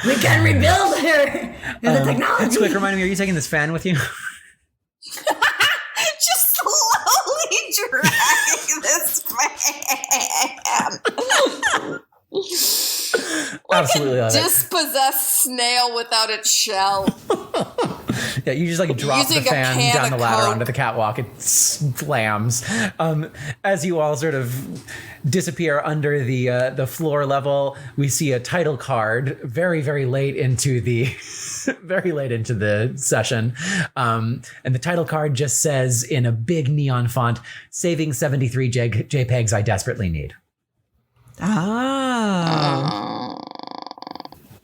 We can rebuild her with the technology. Squick, remind me, are you taking this fan with you? Just slowly dragging this Absolutely love it. Dispossessed snail without its shell. Yeah, you just like drop the Using a fan can down the of ladder Coke. onto the catwalk. It slams. As you all sort of disappear under the floor level, we see a title card very, very late into the session, and the title card just says in a big neon font, "Saving 73 JPEGs I desperately need." Oh.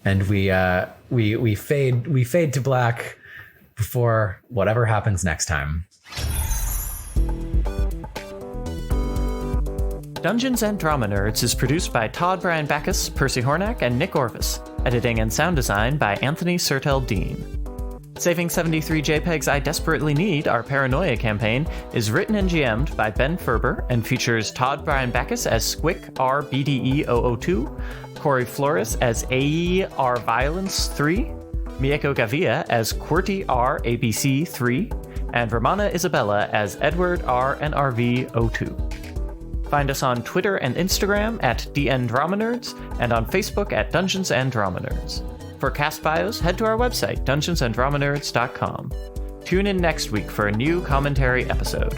And we fade to black before whatever happens next time. Dungeons and Drama Nerds is produced by Todd, Backus, Percy Hornak, and Nick Orvis. Editing and sound design by Anthony Sertel Dean. Saving 73 JPEGs I Desperately Need, our Paranoia campaign, is written and GM'd by Ben Ferber and features Todd Backus as Squick RBDE002, Kory Flores as AE R Violence 3, Mieko Gavia as QWERTY R ABC 3, and Romana Isabella as Edward R and RV02. Find us on Twitter and Instagram at DNDramaNerds and on Facebook at Dungeons and Drama Nerds. For cast bios, head to our website, dungeonsanddramanerds.com. Tune in next week for a new commentary episode.